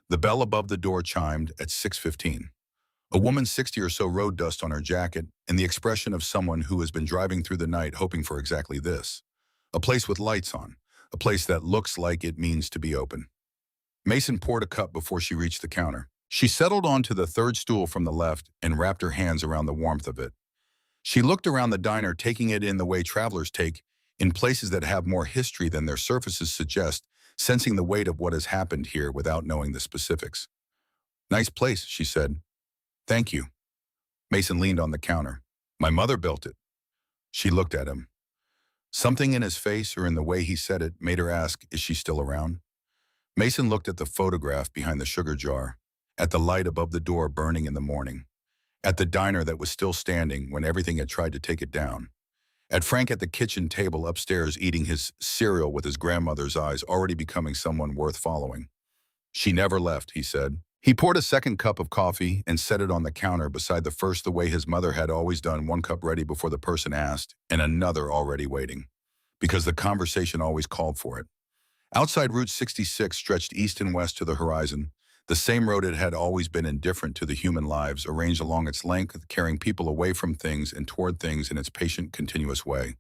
The bell above the door chimed at 6:15. A woman 60 or so rode dust on her jacket and the expression of someone who has been driving through the night hoping for exactly this. A place with lights on, a place that looks like it means to be open. Mason poured a cup before she reached the counter. She settled onto the third stool from the left and wrapped her hands around the warmth of it. She looked around the diner, taking it in the way travelers take, in places that have more history than their surfaces suggest, sensing the weight of what has happened here without knowing the specifics. Nice place, she said. Thank you. Mason leaned on the counter. My mother built it. She looked at him. Something in his face or in the way he said it made her ask, is she still around? Mason looked at the photograph behind the sugar jar, at the light above the door burning in the morning, at the diner that was still standing when everything had tried to take it down, at Frank at the kitchen table upstairs eating his cereal with his grandmother's eyes already becoming someone worth following. She never left, he said. He poured a second cup of coffee and set it on the counter beside the first the way his mother had always done, one cup ready before the person asked and another already waiting, because the conversation always called for it. Outside Route 66 stretched east and west to the horizon, the same road it had always been indifferent to the human lives, arranged along its length, carrying people away from things and toward things in its patient, continuous way.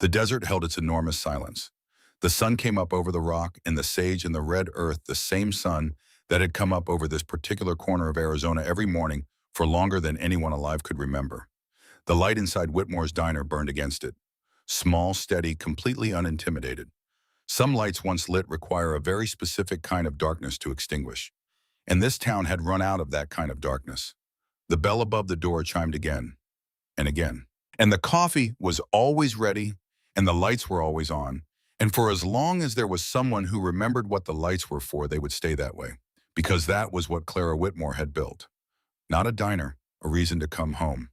The desert held its enormous silence. The sun came up over the rock, and the sage and the red earth, the same sun that had come up over this particular corner of Arizona every morning for longer than anyone alive could remember. The light inside Whitmore's diner burned against it. Small, steady, completely unintimidated. Some lights once lit require a very specific kind of darkness to extinguish. And this town had run out of that kind of darkness. The bell above the door chimed again and again. And the coffee was always ready, and the lights were always on. And for as long as there was someone who remembered what the lights were for, they would stay that way. Because that was what Clara Whitmore had built. Not a diner, a reason to come home.